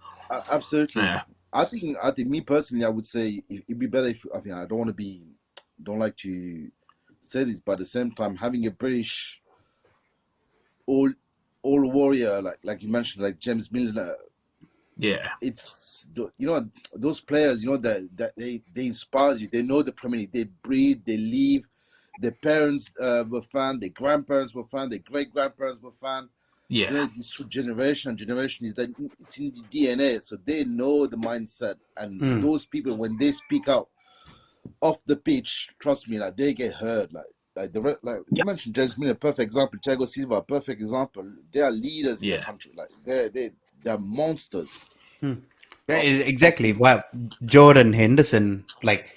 Absolutely. Yeah. I think me personally, I would say it'd be better if I don't like to say this, but at the same time, having a British all warrior like you mentioned, like James Milner. Yeah, it's those players. That they inspire you. They know the Premier League. They breathe. They live. Their parents were fan. Their grandparents were fan. Their great grandparents were fan. Yeah, This through generation is that it's in the DNA. So they know the mindset, and those people, when they speak out off the pitch, trust me, like they get heard. You mentioned James Milner, perfect example. Thiago Silva, perfect example. They are leaders in the country. Like they're monsters. Exactly. Wow. Jordan Henderson, like,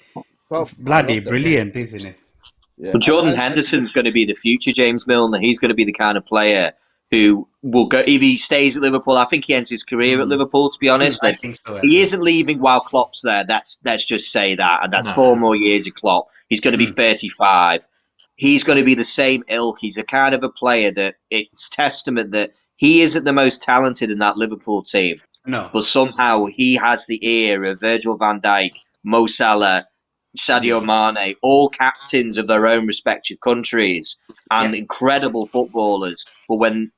bloody brilliant, isn't it? Yeah. But Jordan Henderson's going to be the future James Milner. He's going to be the kind of player who will go if he stays at Liverpool. I think he ends his career at Liverpool. To be honest, I and think so as he well. isn't leaving while Klopp's there. Let's just say that, and that's No. 4 more years of Klopp. He's going to be Mm. 35. He's going to be the same ilk. He's a kind of a player that it's testament that he isn't the most talented in that Liverpool team, No. but somehow he has the ear of Virgil van Dijk, Mo Salah, Sadio Mane, all captains of their own respective countries and incredible footballers. But when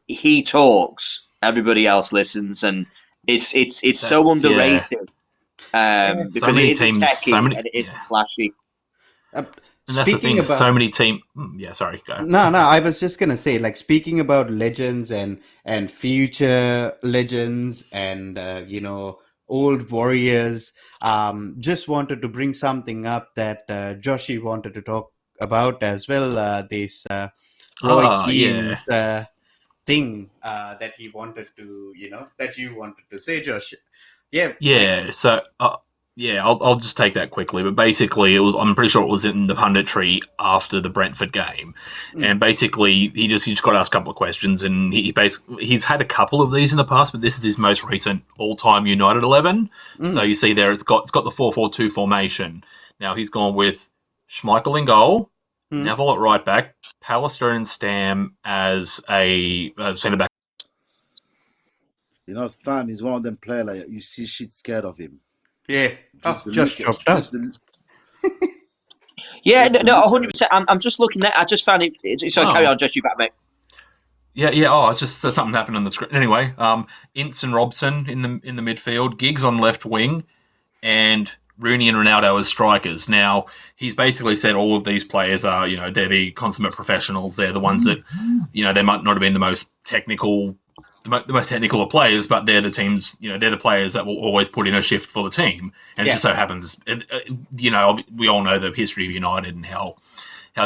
he talks, everybody else listens, and it's so That's- underrated because many it isn't teams, techy so many- and it isn't flashy. And that's the thing. So many teams. Yeah, sorry. Go. No, I was just gonna say, like, speaking about legends and future legends and old warriors. Just wanted to bring something up that Joshi wanted to talk about as well. This Roy Keane's thing that he wanted to, that you wanted to say, Josh. Yeah. Yeah. So. I'll just take that quickly. But basically, I'm pretty sure it was in the punditry after the Brentford game, and basically he just got asked a couple of questions, and he's had a couple of these in the past, but this is his most recent all-time United 11. So you see there, it's got the 4-4-2 formation. Now he's gone with Schmeichel in goal, Neville at right back, Pallister and Stam as a centre back. Stam is one of them players like you see shit scared of him. Yeah, just chopped up. Yeah, no, 100%. I'm just looking at. I just found it. So carry on, Josh. You back, mate. Yeah. Oh, just something happened on the screen. Anyway, Ince and Robson in the midfield, Giggs on left wing, and Rooney and Ronaldo as strikers. Now he's basically said all of these players are, they're the consummate professionals. They're the ones that, they might not have been the most technical of players, but they're the teams, they're the players that will always put in a shift for the team. And it just so happens, we all know the history of United and how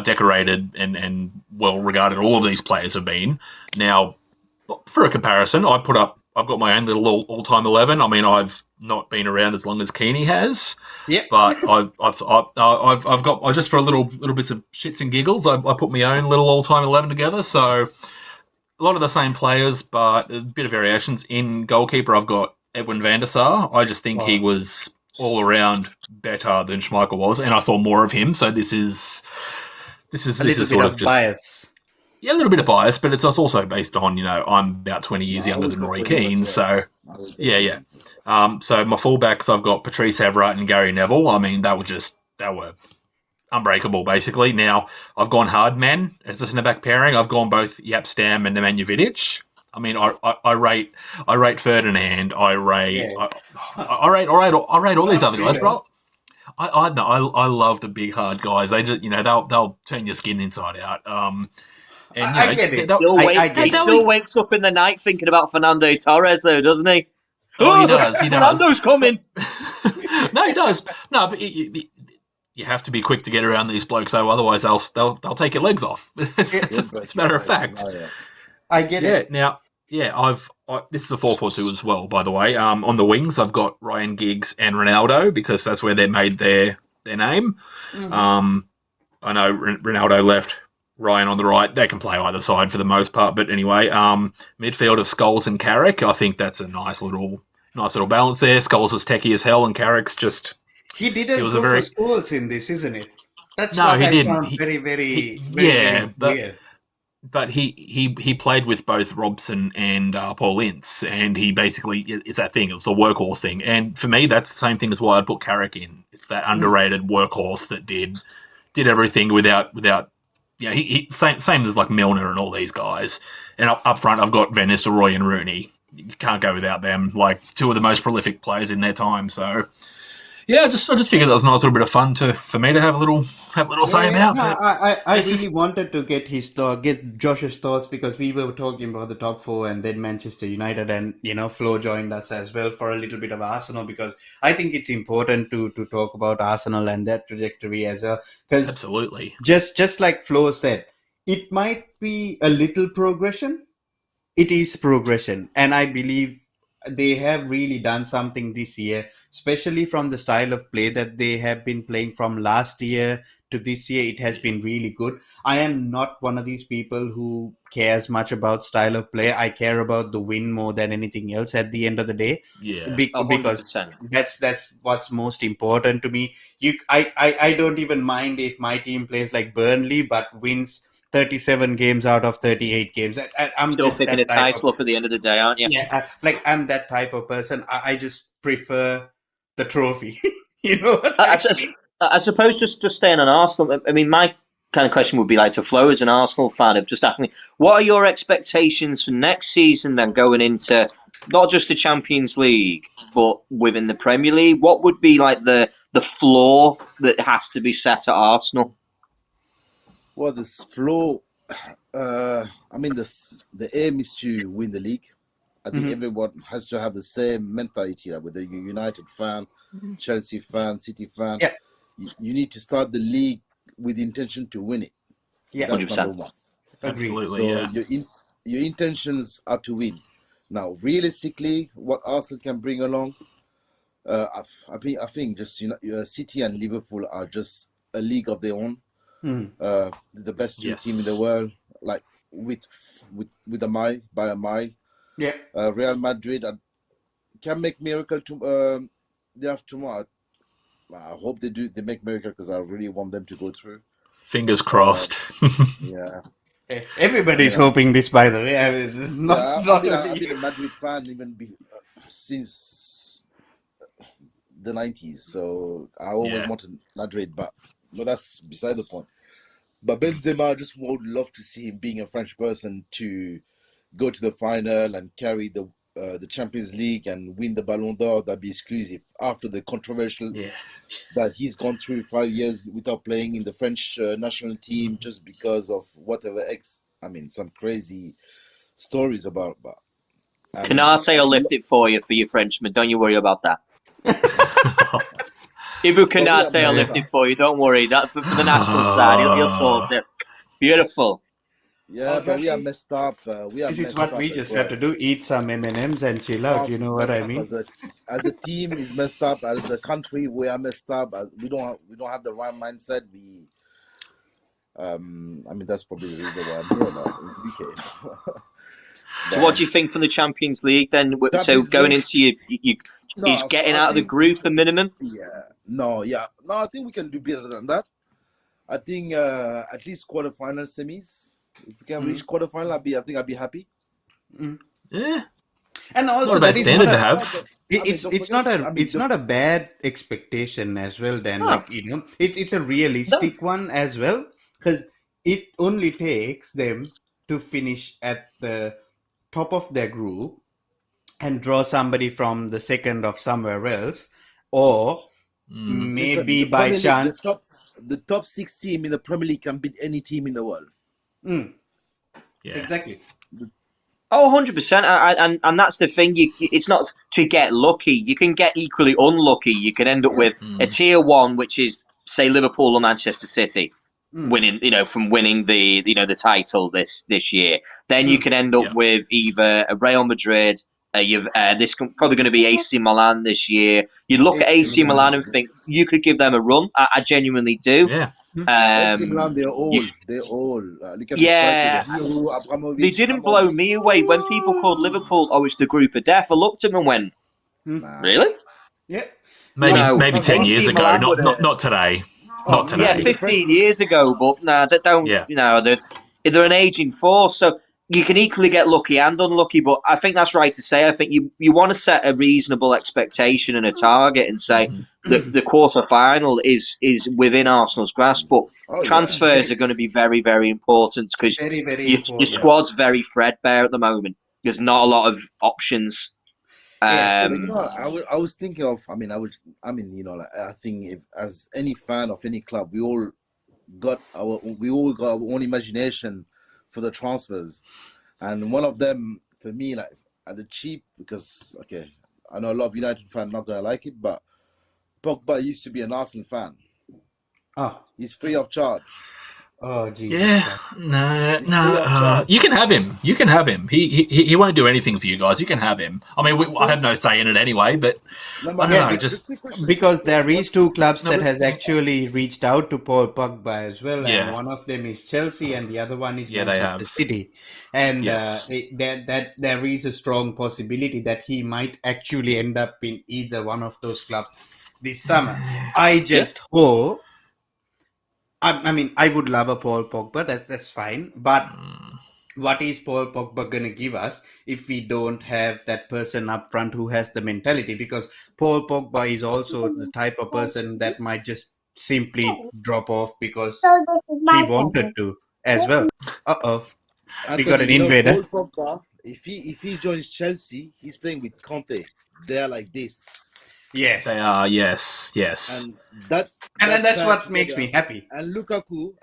decorated and well regarded all of these players have been. Now, for a comparison, I've got my own little all-time 11. I mean, I've not been around as long as Keeney has. Yeah. But I've got just for a little bits of shits and giggles, I put my own little all-time 11 together. So a lot of the same players, but a bit of variations. In goalkeeper, I've got Edwin van der Sar. I just think he was all around better than Schmeichel was, and I saw more of him. So this is a little bit of bias. Yeah, a little bit of bias, but it's also based on, I'm about 20 years younger than Roy Keane. So yeah. So my fullbacks, I've got Patrice Evra and Gary Neville. I mean, they were unbreakable, basically. Now, I've gone hard man as a centre-back pairing. I've gone both Jaap Stam and Nemanja Vidic. I mean, I rate Ferdinand. I rate all these other guys, bro. I love the big hard guys. They just, they'll turn your skin inside out. And I get it. He still wakes up in the night thinking about Fernando Torres, though, doesn't he? Oh, he does. Fernando's coming. No, he does. No, but you have to be quick to get around these blokes, though. Otherwise, they'll take your legs off. It's a matter of fact. I get it. Now, this is a 4-4-2 as well, by the way. On the wings, I've got Ryan Giggs and Ronaldo because that's where they made their name. I know Ronaldo left, Ryan on the right. They can play either side for the most part, but anyway, midfield of Scholes and Carrick. I think that's a nice little balance there. Scholes was techie as hell, and Carrick's just. He didn't go for Scholes in this, isn't it? That's no, he didn't. Found very weird. But he played with both Robson and Paul Ince, and he basically, it's that thing. It's a workhorse thing, and for me, that's the same thing as why I'd put Carrick in. It's that underrated workhorse that did everything without. Yeah, he same as like Milner and all these guys. And up front, I've got Van Nistelrooy and Rooney. You can't go without them. Like two of the most prolific players in their time. So. Yeah, I just figured that was a nice little bit of fun for me to have a little say about. No, I really wanted to get Josh's thoughts because we were talking about the top four and then Manchester United, and Flo joined us as well for a little bit of Arsenal because I think it's important to talk about Arsenal and their trajectory as well. Because absolutely, just like Flo said, it might be a little progression. It is progression, and I believe they have really done something this year, especially from the style of play that they have been playing from last year to this year, it has been really good. I am not one of these people who cares much about style of play. I care about the win more than anything else at the end of the day, Yeah. because 100%. that's what's most important to me. I don't even mind if my team plays like Burnley but wins 37 games out of 38 games. I'm Still just picking a that type of, title up at the end of the day, aren't you? yeah, like I'm that type of person. I just prefer the trophy. You know what I, I I, mean? I suppose just staying on Arsenal. I mean, my kind of question would be like to Flo as an Arsenal fan of just asking, what are your expectations for next season? Then going into not just the Champions League, but within the Premier League, what would be like the floor that has to be set at Arsenal? Well, this flow, I mean, the aim is to win the league. I think Mhm. everyone has to have the same mentality, like with a United fan, Chelsea fan, City fan. Yeah, You need to start the league with the intention to win it. yeah, That's number 100%. one. agreed. Absolutely. So Yeah. your intentions are to win. Now, realistically, what Arsenal can bring along, I think just City and Liverpool are just a league of their own. Mhm. The best two team in Yes. the world, like with a mile by a mile. Yeah, Real Madrid can make miracle day after tomorrow. I hope they do. They make miracle because I really want them to go through. Fingers Uh, crossed. yeah, I mean, everybody's hoping this. By the way, I mean, it's yeah. not I've only. been a Madrid fan since the 90s, so I always Yeah. wanted Madrid, but that's beside the point. But Benzema, I just would love to see him being a French person to go to the final and carry the Champions League and win the Ballon d'Or. That'd be exclusive after the controversial Yeah. that he's gone through 5 years without playing in the French national team just because of whatever some crazy stories about. And Canate will lift it for you Frenchmen. Don't you worry about that. Ibu but we are Canate will messed lift up. it for you. Don't worry. That for the national side, he'll sort it. Beautiful. Yeah, Oh, but we are Joshi, messed up. We are this is messed what up we as just have well. to do: eat some M&Ms and chill out. You France is know what messed I up mean? as a team is messed up. As a country, we are messed up. We don't have the right mindset. That's probably the reason why I'm here now in the UK. So, what But do you think from the Champions League then? So, Champions going League, into you is no, getting I out of the think group a minimum? no, I think we can do better than that. I think at least quarterfinal, semis. If we can reach quarterfinal, I think I'd be happy. Mm. Yeah. And Not also, a that bad is not standard to a. have. Don't It's forget. not a. It's not a bad expectation as well. Then, Oh. like, it's a No. realistic one as well, because it only takes them to finish at the top of their group and draw somebody from the second of somewhere else, or Mm. Listen, maybe the by Premier League, chance. the top six team in the Premier League can beat any team in the world. Mm, Yeah. exactly. Oh, 100%. And that's the thing. It's not to get lucky. You can get equally unlucky. You can end up with a Mm. tier one, which is say Liverpool or Manchester City, Mm, winning. From winning the title this year. Then you mm. can end up Yeah. with either a Real Madrid. Probably going to be AC Milan this year. You look at AC AC Milan and Milan. think you could give them a run. I genuinely do. Yeah. AC Milan, Um, they're you, old. They're old. Look at the striker, the yeah, Giroud, they Abramovich. didn't Come on. blow me away when people called Liverpool, "Oh, it's the group of death." I looked at them and went, Mm. Nah. "Really? Yeah. Maybe No. No." maybe 10 years AC ago. Milan would Not have, not not today. Oh Not yeah, no. today. The press. 15 years ago, but nah, they don't. Yeah. They're an aging force, so you can equally get lucky and unlucky. But I think that's right to say. I think you want to set a reasonable expectation and a target, and say Mhm. that the quarter final is within Arsenal's grasp. But Oh yeah. transfers are going to be very, very important because Very, very your important. Yeah. squad's very threadbare at the moment. There's not a lot of options. Yeah. But Just I was thinking of. Like, I think if, as any fan of any club, we all got our own imagination for the transfers, and one of them for me, like at the cheap, because okay, I know a lot of United fans not gonna like it, but Pogba used to be an Arsenal fan. oh He's free of charge. Oh Jesus Yeah, Christ! no, He's free of charge. you can have him. You can have him. He won't do anything for you guys. You can have him. I mean, Think I so? have no say in it anyway. But No, I but don't Yeah, know. Just just quick question. because there What? is two clubs no, that but has actually reached out to Paul Pogba as well, and yeah, one of them is Chelsea, and the other one is yeah, they Manchester have. City, and Yes, that there is a strong possibility that he might actually end up in either one of those clubs this summer. I yeah. just hope. I mean, I would love a Paul Pogba. That's fine, but Mm, what is Paul Pogba going to give us if we don't have that person up front who has the mentality? Because Paul Pogba is also the type of person that might just simply drop off because he wanted to as well. Uh-oh, we got Anthony, an you know invader. Paul Pogba. If he joins Chelsea, he's playing with Conte. They're like this, Yeah, they are. Yes, yes. and that and then that that's pair what makes together, me happy. and Lukaku,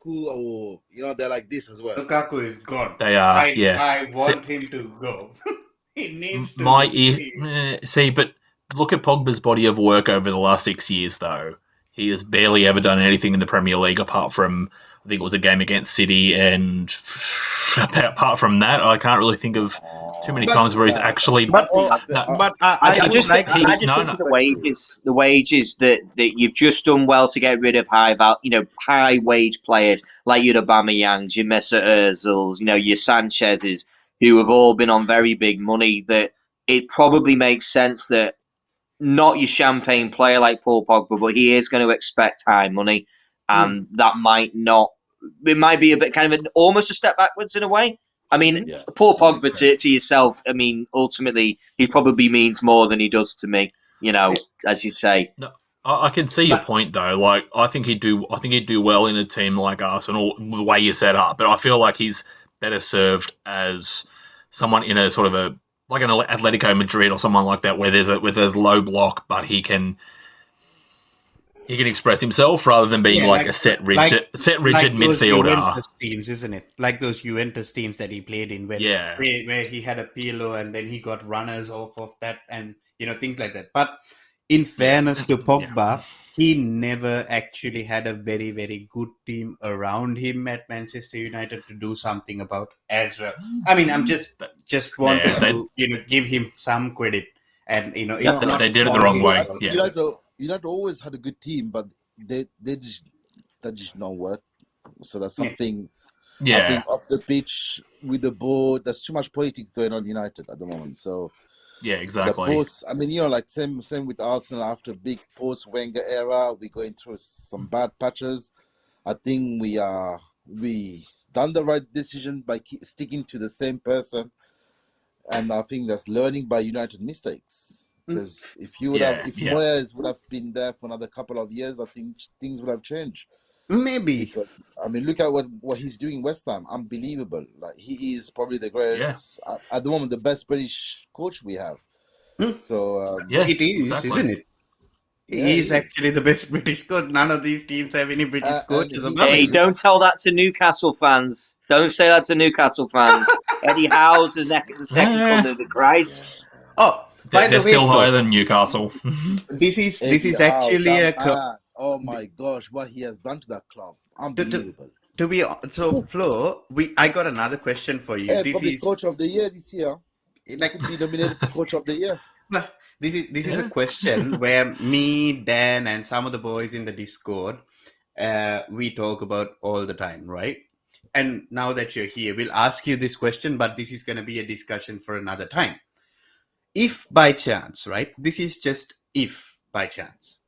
oh, they're like this as well. Lukaku is gone. They are. Yeah. I See, want him to go. He needs to my leave. see, but look at Pogba's body of work over the last 6 years, though. He has barely ever done anything in the Premier League apart from, I think it was a game against City, and apart from that, I can't really think of too many Oh, But times where he's nah, actually. but Well, No, but I, I I would just think like to. I just no, think no. of the wages that you've just done well to get rid of high wage players like your Aubameyangs, your Mesut Ozils, your Sanchez's, who have all been on very big money. That it probably makes sense that not your champagne player like Paul Pogba, but he is going to expect high money, Hmm. and that might not. It might be a bit kind of almost a step backwards in a way. I mean, yeah, Paul that makes Pogba to sense. yourself. I mean, ultimately, he probably means more than he does to me. As you say. No, I can see your But point though. Like, I think he'd do. I think he'd do well in a team like Arsenal, the way you set up. But I feel like he's better served as someone in a sort of a like an Atletico Madrid or someone like that, where there's low block, but he can express himself rather than being yeah, like a set rigid like those midfielder. Juventus teams, isn't it? Like those Juventus teams that he played in when Yeah, where he had a Pirlo and then he got runners off of that and things like that. But in yeah, fairness to yeah, Pogba, he never actually had a very, very good team around him at Manchester United to do something about as well. I mean, I'm but, just yeah. wanted to give him some credit, and Yeah, it's No, not They did it the all wrong his way. I fault think Yeah, as well. United always had a good team, but they just that just don't work. So that's Yeah. something I yeah, think off the pitch with the board. There's too much politics going on in United at the moment. So yeah. the Exactly. post, I mean, like same with Arsenal after big post Wenger era. We're going through some bad patches. I think we done the right decision by sticking to the same person, and I think that's learning by United mistakes. Mm, Because Yeah, if yeah, Moyes would have been there for another couple of years, I think things would have changed. Maybe. Because I mean, look at what he's doing in West Ham. Unbelievable. Like he is probably the yeah, greatest at the moment, the best British coach we have. Mm, So yeah. It is, Exactly. isn't it? yeah, He he is is. actually the best British coach. None of these teams have any British And coaches he above Hey, him. don't is. tell that to Newcastle fans. Don't say that to Newcastle fans. Eddie Howe's the second Eh, coming of the Christ. Oh, they're, by the they're way, still higher Flo, than Newcastle. this Eddie is Howe, actually that a man. Oh my gosh, what he has done to that club. to, to, Unbelievable. to be so Flo. I got another question for you. Hey, This probably is coach of the year this year. He like could be nominated for coach of the year. this is a Yeah. question where me, Dan, and some of the boys in the Discord we talk about all the time, right? And now that you're here, we'll ask you this question, but this is going to be a discussion for another time. If by chance, right? This is just if by chance,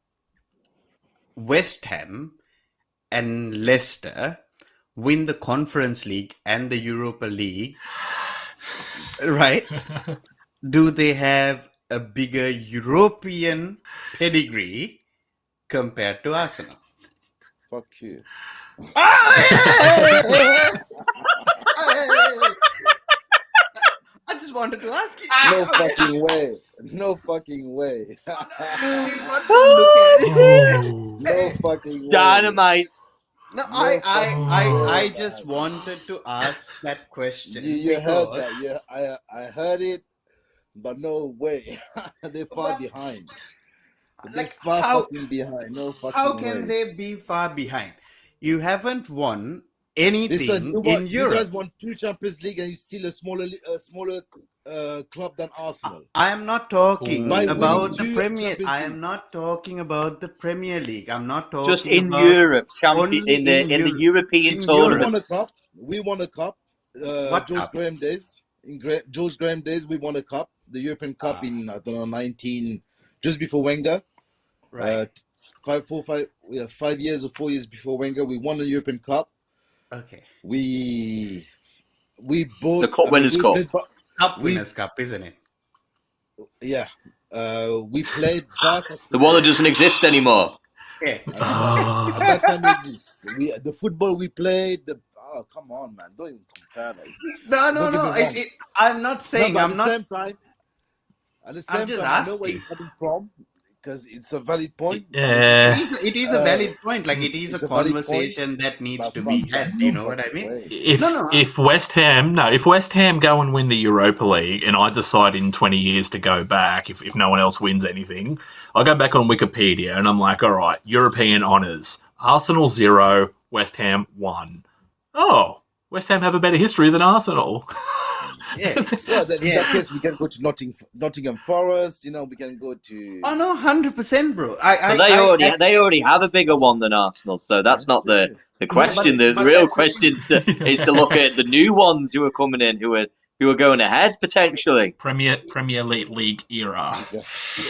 West Ham and Leicester win the Conference League and the Europa League, right? Do they have a bigger European pedigree compared to Arsenal? Fuck you. I just wanted to ask you. No fucking way. No fucking way. We got to look Oh. No at. fucking way. Dynamite. No, No fucking way, I just man. wanted to ask that question You heard because, that. Yeah, I heard it, but no way. They're far but behind. They're like, far fucking behind. No how fucking can way. they be far behind? you haven't won Listen, anything you in you Europe. guys won 2 Champions League and you still a smaller club than Arsenal. I am not talking By winning about the 2 Premier. Champions I League. am not talking about the Premier League. I'm not Just talking in about Europe, only in the European in We Europe. won a tournaments. cup. We won a cup. What George cup? Graham days. In George Graham days, we won a cup. The European Cup Ah. in, I don't know, 19, just before Wenger. Right. 5 years or 4 years before Wenger, we won the European Cup. Okay. We The bought. Cup Winners' we Cup. played. Cup We Winners' Cup, isn't it? yeah. We played Barca's The one that football. doesn't exist anymore. Yeah. At that time it exists. The football we played. Come on, man! Don't even compare that. No. Don't get me wrong. I'm not No, saying. but I'm at not. the same time, just I know where you're asking. coming from because it's a valid point. Yeah. It is a valid point. Like it is a It's a valid point, conversation that needs but to fuck be that. had. No You know what I fucking mean? way. If No. if West Ham go and win the Europa League, and I decide in 20 years to go back, if no one else wins anything, I go back on Wikipedia and I'm like, all right, European honours: Arsenal 0, West Ham 1. Oh, West Ham have a better history than Arsenal. Yeah. Well, then in Yeah. that case, we can go to Nottingham Forest. We can go to. Oh no, 100%, bro. But they already have a bigger one than Arsenal, so that's not the question. but The real that's the question is to look at the new ones who are coming in, who are going ahead potentially. Premier League era.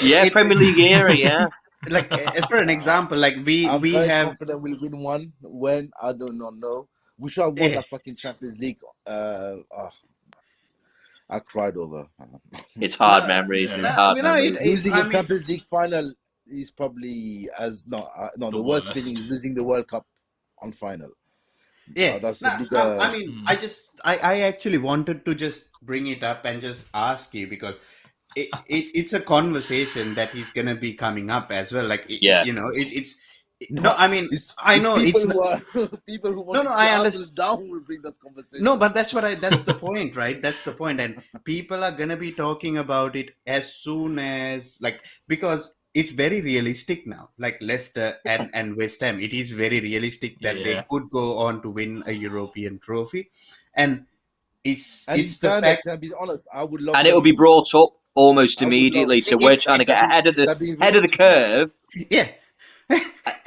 Yeah, Premier League era. Yeah. Like for an example, like we I'm very have. confident we'll win one. When I do not know. We should have won Yeah. that fucking Champions League. I cried over. It's hard memories. Yeah. It's hard memories. Losing I a mean, Champions League final is probably the worst worst. feeling is losing the World Cup on final. yeah. That's No, a bigger. I mean, I actually wanted to just bring it up and just ask you because it's a conversation that is gonna be coming up as well. Like Yeah. it's no. I mean, I know people it's who are people who want No, to I see understand. Arsenal down will bring this conversation. No, but that's the point, right? That's the point, and people are gonna be talking about it as soon as because it's very realistic now. Like Leicester and West Ham, it is very realistic that they Yeah. could go on to win a European trophy, and it's And in the fairness, fact. can I be honest? I would love. And it will be brought up almost I would love- immediately. So we're trying to get ahead of the curve. Yeah,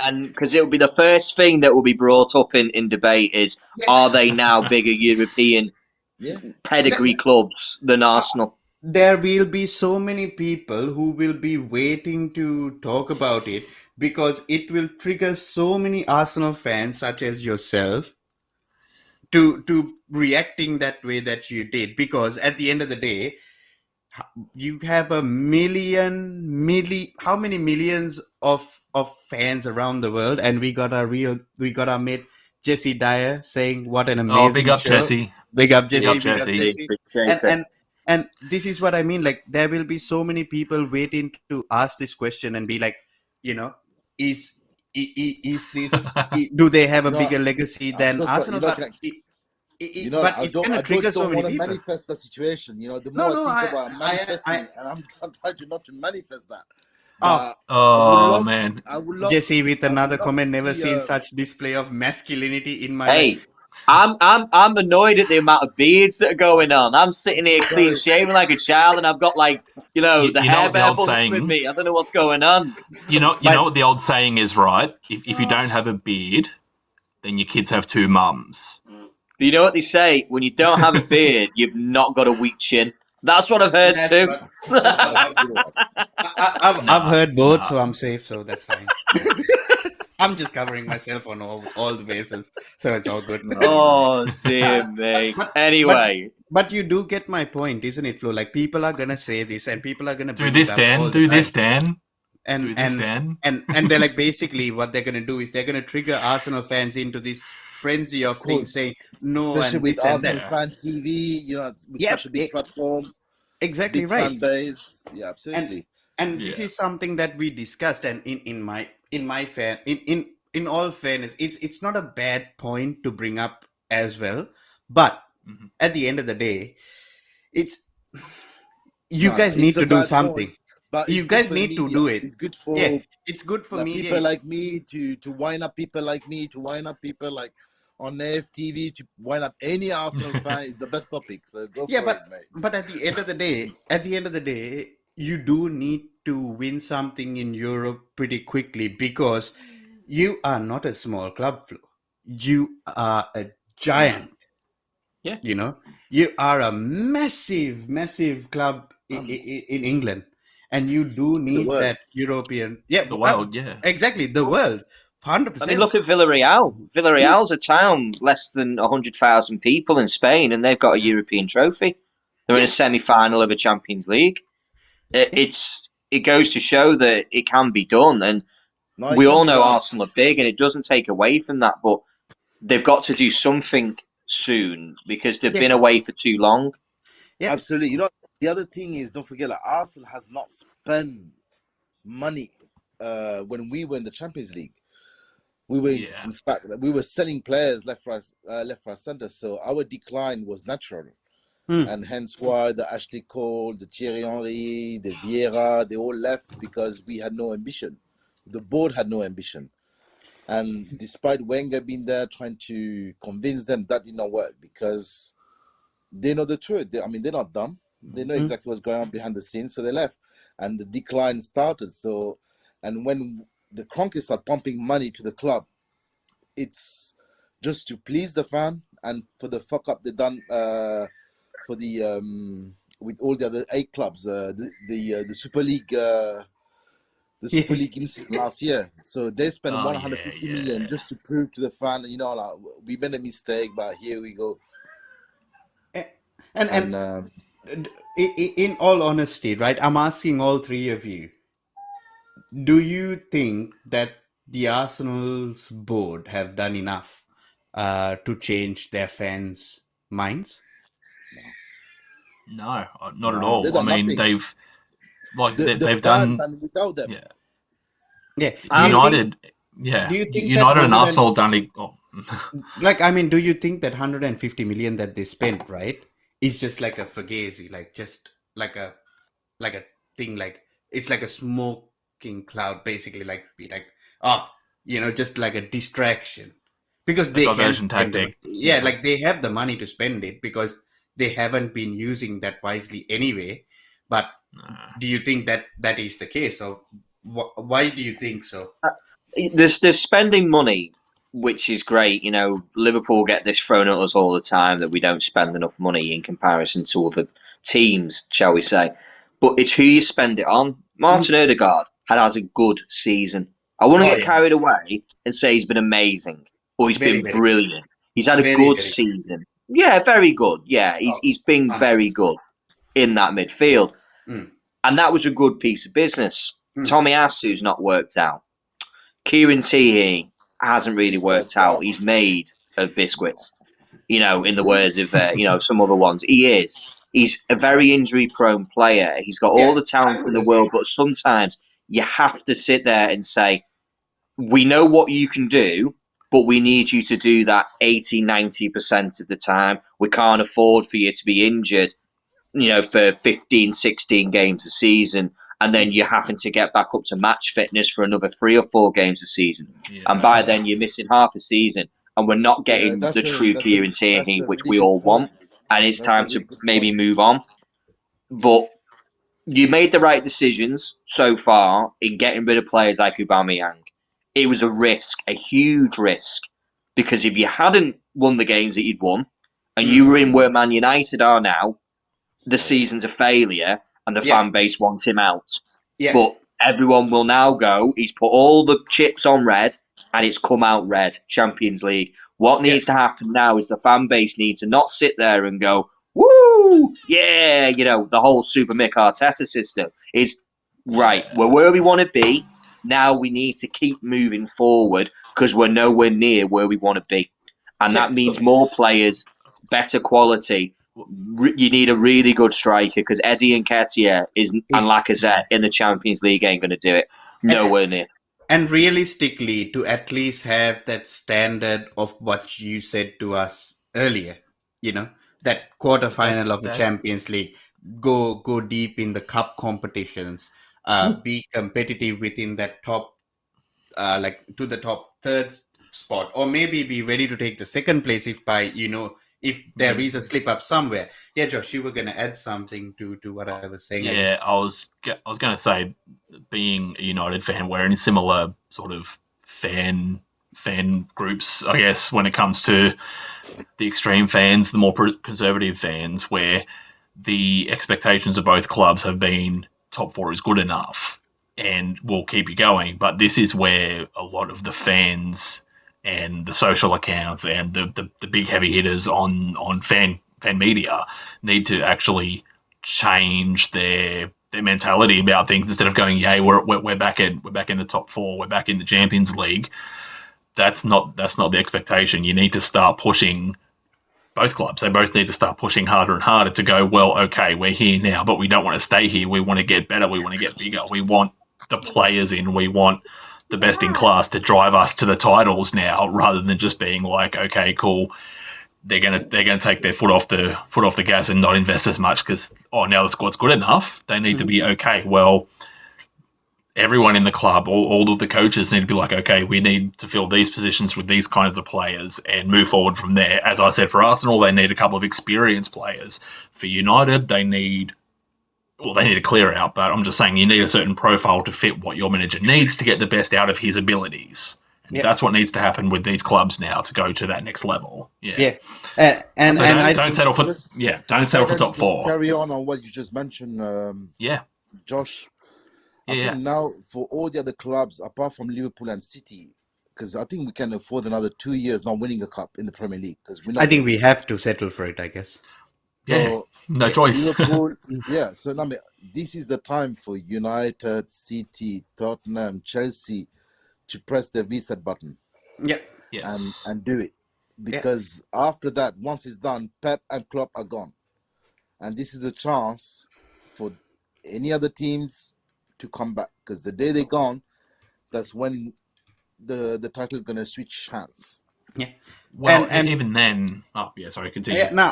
And because it will be the first thing that will be brought up in debate is, are they now bigger European pedigree clubs than Arsenal? there will be so many people who will be waiting to talk about it because it will trigger so many Arsenal fans, such as yourself, to reacting that way that you did. Because at the end of the day, you have how many millions of fans around the world, and we got our mate Jesse Dyer saying what an amazing Big up show. Jesse. Big up Big Jesse. up Jesse. And this is what I mean. Like there will be so many people waiting to ask this question and be like, is this? Do they have a bigger legacy than Arsenal? But it's gonna trigger so many want to people. manifest the situation. The more I think about manifesting, and I'm trying to not to manifest that. Oh man, I would love Jesse with another love comment. to Never see, seen such display of masculinity in my life. Hey, I'm annoyed at the amount of beards that are going on. I'm sitting here clean shaven like a child, and I've got the you know hair what the bear old bunch saying- with me. I don't know what's going on. you know what the old saying is, right? If you don't have a beard, then your kids have two mums. You know what they say? When you don't have a beard, you've not got a weak chin. That's what I've heard too. I've heard both, so I'm safe. So that's fine. I'm just covering myself on all the bases, so it's all good. Oh dear me. Anyway, but you do get my point, isn't it, Flo? Like people are gonna say this, and people are gonna Do this, Dan. Do this, Dan. And Dan. they're like basically what they're gonna do is they're gonna trigger Arsenal fans into this frenzy of things saying no, especially and with this and Arsenal that. fan TV, with such a big platform, Exactly big right. fan base. Yeah, absolutely. And this is something that we discussed, and in all fairness, it's not a bad point to bring up as well. But at the end of the day, you guys need to do something. But You it's good guys for the need to media. do it. It's good Yeah, for it's good for like media. people like me to wind up people like me, to wind up people like on AFTV, to wind up any Arsenal fan. Is the best topic. So go Yeah, for it, mate. but at the end of the day, you do need to win something in Europe pretty quickly because you are not a small club, Flo. You are a giant. Yeah. You know, you are a massive club in England, and you do The need word. that European. Yeah, The world, yeah. exactly, the world, I mean, 100%. look at Villarreal. Hmm? Villarreal's a town less than 100,000 people in Spain, and they've got a European trophy. They're in a Yeah, semi-final of a Champions League. yeah, It goes to show that it can be done, and No, it we can all be know done. Arsenal are big, and it doesn't take away from that. But they've got to do something soon because they've yeah, been away for too long. yeah. Absolutely. You know, the other thing is, don't forget, like Arsenal has not spent money when we were in the Champions League. We were, Yeah. in fact, we were selling players left, right, center. So our decline was natural, Hmm. and hence why the Ashley Cole, the Thierry Henry, the Vieira, they all left because we had no ambition. The board had no ambition, and despite Wenger being there trying to convince them, that did not work because they know the truth. I mean, they're not dumb. They know Hmm. exactly what's going on behind the scenes, so they left, and the decline started. So, and when the Kroenkes start pumping money to the club, it's just to please the fan and for the fuck up they done for the with all the other 8 clubs, the Super League. The Super Yeah. League incident last year, so they spent Oh, yeah, 150 yeah. million just to prove to the fan, like we made a mistake, but here we go. And And in all honesty, right? I'm asking all three of you. Do you think that the Arsenal's board have done enough to change their fans' minds? No, not at no, they all. I done mean, nothing. The they've fan done, done without them. yeah. Yeah. Do you Um, think? United, yeah. Do you think that United and Arsenal done it. Oh. I mean, do you think that 150 million that they spent, right, is just like a fugazi, like just like a thing, like it's like a smoking cloud, basically, like be like, oh, just like a distraction, because A they can diversion spend the money. tactic. Yeah, Yeah. like they have the money to spend it because they haven't been using that wisely anyway. But Nah. do you think that that is the case, or why do you think so? there's spending money, which is great. You know, Liverpool get this thrown at us all the time that we don't spend enough money in comparison to other teams, shall we say? But it's who you spend it on. Mm. Martin Odegaard has a good season. I want to Oh get yeah, carried away and say he's been amazing or he's very been very good, brilliant. He's had a very good very good. season. Yeah, very good. Yeah, Oh, he's been very 100%. good in that midfield, Mm. and that was a good piece of business. Mm. Tommy Asu's not worked out. Kieran Tierney hasn't really He's worked worked out. out. He's made of biscuits, in the words of some other ones. He is. He's a very injury prone player. He's got all Yeah, the I talent in would the agree. world, but sometimes you have to sit there and say, we know what you can do, but we need you to do that 80-90% of the time. We can't afford for you to be injured, for 15, 16 games a season, and then Mm. you're having to get back up to match fitness for another 3 or 4 games a season. And Yeah. by then you're missing half a season, and we're not Yeah, getting the true Kieran that's Tierney, a which really we good all want. point. And it's That's a time to really good maybe point. move on. But you made the right decisions so far in getting rid of players like Aubameyang. It was a risk, a huge risk, because if you hadn't won the games that you'd won, and you Mm. were in where Man United are now, the season's a failure and the Yeah, fan base wants him out. yeah, But everyone will now go, he's put all the chips on red and it's come out red. Champions League. What yeah. needs to happen now is the fan base needs to not sit there and go, woo, yeah, the whole Super Mick Arteta system is right. Yeah. We're where we want to be. Now we need to keep moving forward because we're nowhere near where we want to be. And So, that means more players, better quality. You need a really good striker because Eddie and Nketiah and is Lacazette in the Champions League ain't going to do it. and, Nowhere near. and realistically, to at least have that standard of what you said to us earlier, that That quarterfinal of the that Champions League, go deep in the cup competitions. be competitive within that top, like to the top third spot, or maybe be ready to take the second place if if there is a slip up somewhere. Yeah, Josh, you were going to add something to what I was saying, I Yeah, guess. I was going to say, being a United fan, we're in similar sort of fan groups, I guess, when it comes to the extreme fans, the more conservative fans, where the expectations of both clubs have been top four is good enough and will keep you going. But this is where a lot of the fans and the social accounts and the big heavy hitters on fan media need to actually change their mentality about things instead of going, "Yay, we're back in the top four, we're back in the Champions League." That's not the expectation. You need to start pushing both clubs. They both need to start pushing harder and harder to go, well, okay, we're here now, but we don't want to stay here. We want to get better. We want to get bigger. We want the players in. We want the best in class to drive us to the titles now, rather than just being like, okay, cool. They're gonna take their foot off the gas and not invest as much because now the squad's good enough. They need to be okay. Well, everyone in the club, all of the coaches need to be like, okay, we need to fill these positions with these kinds of players and move forward from there. As I said, for Arsenal, they need a couple of experienced players. For United, they need a clear out, but I'm just saying you need a certain profile to fit what your manager needs to get the best out of his abilities. And that's what needs to happen with these clubs now to go to that next level. Yeah. And So I don't settle for don't settle for top Just four. carry on what you just mentioned, Yeah. Josh. I Yeah. think now for all the other clubs, apart from Liverpool and City, because I think we can afford another 2 years not winning a cup in the Premier League. Because I think we have to settle for it, I guess. Yeah. No choice. Liverpool, yeah. So I mean, this is the time for United, City, Tottenham, Chelsea to press the reset button. Yeah. Yes. And do it, because after that, once it's done, Pep and Klopp are gone, and this is the chance for any other teams to come back, because the day they're gone, that's when the title is gonna switch hands. Yeah. Well, and even then, sorry, continue. Yeah, no,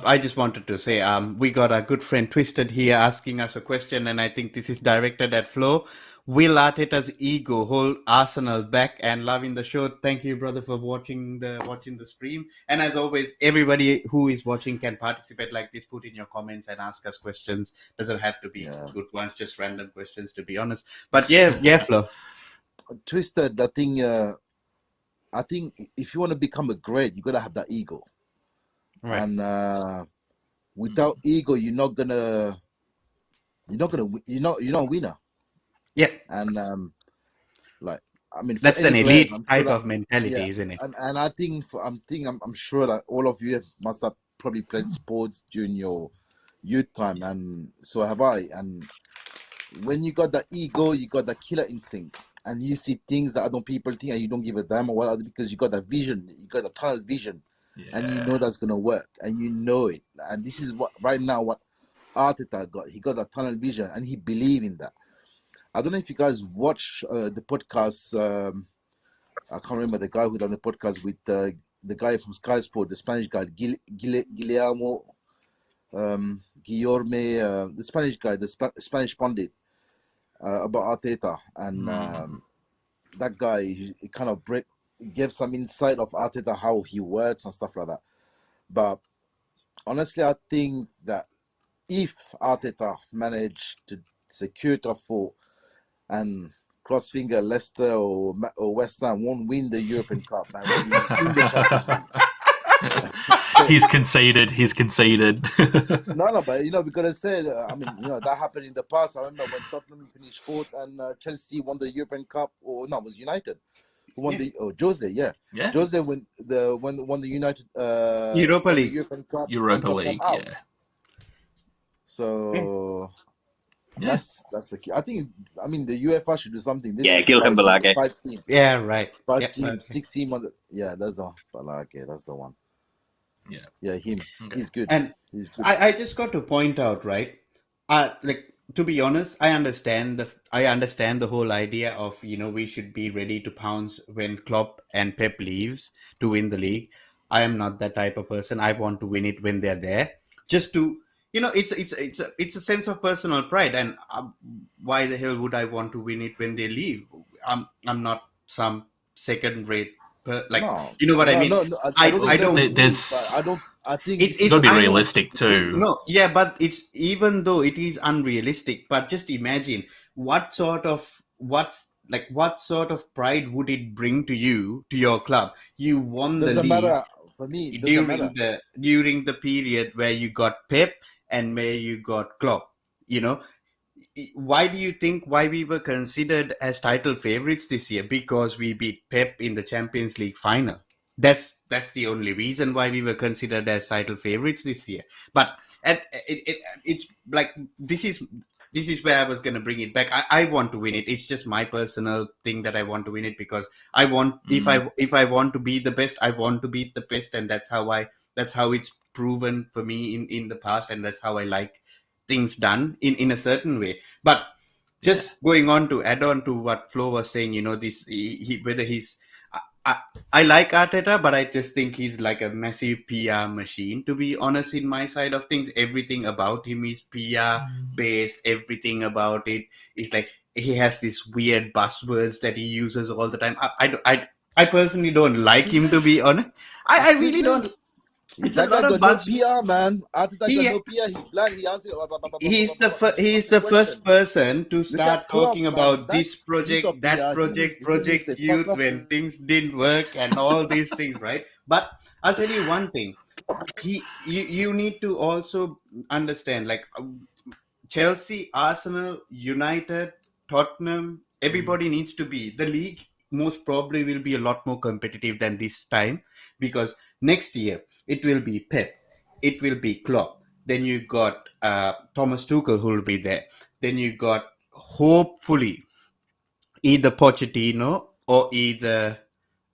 I just wanted to say, we got a good friend Twisted here asking us a question, and I think this is directed at Flo. Will Arteta's ego hold Arsenal back? And loving the show. Thank you, brother, for watching the stream. And as always, everybody who is watching can participate like this. Put in your comments and ask us questions. Doesn't have to be good ones, just random questions, to be honest. But yeah, Flo. Twisted, I think if you want to become a great, you gotta have that ego. Right. And without ego, you're not a winner. Yeah. And that's an elite type sure of mentality, isn't it? And I think I'm sure that all of you must have probably played sports during your youth time, and so have I. And when you got that ego, you got that killer instinct, and you see things that other people think, and you don't give a damn or whatever, because you got that vision, you got a tunnel vision, and you know that's gonna work, and you know it. And this is what Arteta got. He got that tunnel vision, and he believed in that. I don't know if you guys watch the podcast. I can't remember the guy who done the podcast with the guy from Sky Sport, the Spanish guy, Guillermo, Guillorme, the Spanish guy, the Spanish pundit, about Arteta. And that guy, he kind of gave some insight of Arteta, how he works and stuff like that. But honestly, I think that if Arteta managed to secure top four, and cross finger, Leicester or West Ham won't win the European Cup, man, we'll be in the Champions League. He's conceded. No, but we gotta say, that happened in the past. I remember when Tottenham finished fourth and Chelsea won the European Cup, or no, it was United who won Jose, Jose won the United Europa won League, the European Cup, Europa League, out. So. That's the key. I think the UEFA should do something. Gilham Balage. 5 teams. Yeah, right. 5 teams, 6 teams. That's the one. Balage, that's the one. Yeah, him. Okay. He's good. And he's good. I just got to point out, right? To be honest, I understand the whole idea of we should be ready to pounce when Klopp and Pep leaves to win the league. I am not that type of person. I want to win it when they're there, just to it's a sense of personal pride, and why the hell would I want to win it when they leave? I'm not some second rate, like, No, you know what I no, mean? no, no. I don't I think they don't. will leave, but There's I don't. I think It's you got to be I know. realistic too. No, yeah, but it's, even though it is unrealistic, but just imagine what sort of pride would it bring to you, to your club? You won the doesn't league matter for me. It doesn't matter. during the period where you got Pep and where you got Klopp. You know, why do you think why we were considered as title favorites this year? Because we beat Pep in the Champions League final. That's the only reason why we were considered as title favorites this year. But it's like, this is where I was going to bring it back. I want to win it. It's just my personal thing that I want to win it, because I want, if I want to be the best, I want to be the best, and that's how it's proven for me in the past, and that's how I like things done in a certain way. But just going on to add on to what Flo was saying, this whether he's I like Arteta, but I just think he's like a massive PR machine, to be honest. In my side of things, everything about him is PR based. Everything about it is like, he has these weird buzzwords that he uses all the time. I personally don't like him, to be honest. I Excuse really me? don't. It's a That guy lot of got no buzz. PR, man. Arteta He got no PR. He's bland. He answers. he's the What's the the first question? person to Look start at Klopp, talking man. about That's this he got project, that PR. project, He didn't say Project fuck Youth, off. when things didn't work and all these things, right? But I'll tell you one thing. You need to also understand, like, Chelsea, Arsenal, United, Tottenham, everybody needs to be. The league most probably will be a lot more competitive than this time, because next year it will be Pep, it will be Klopp. Then you got Thomas Tuchel who will be there. Then you got, hopefully, either Pochettino or either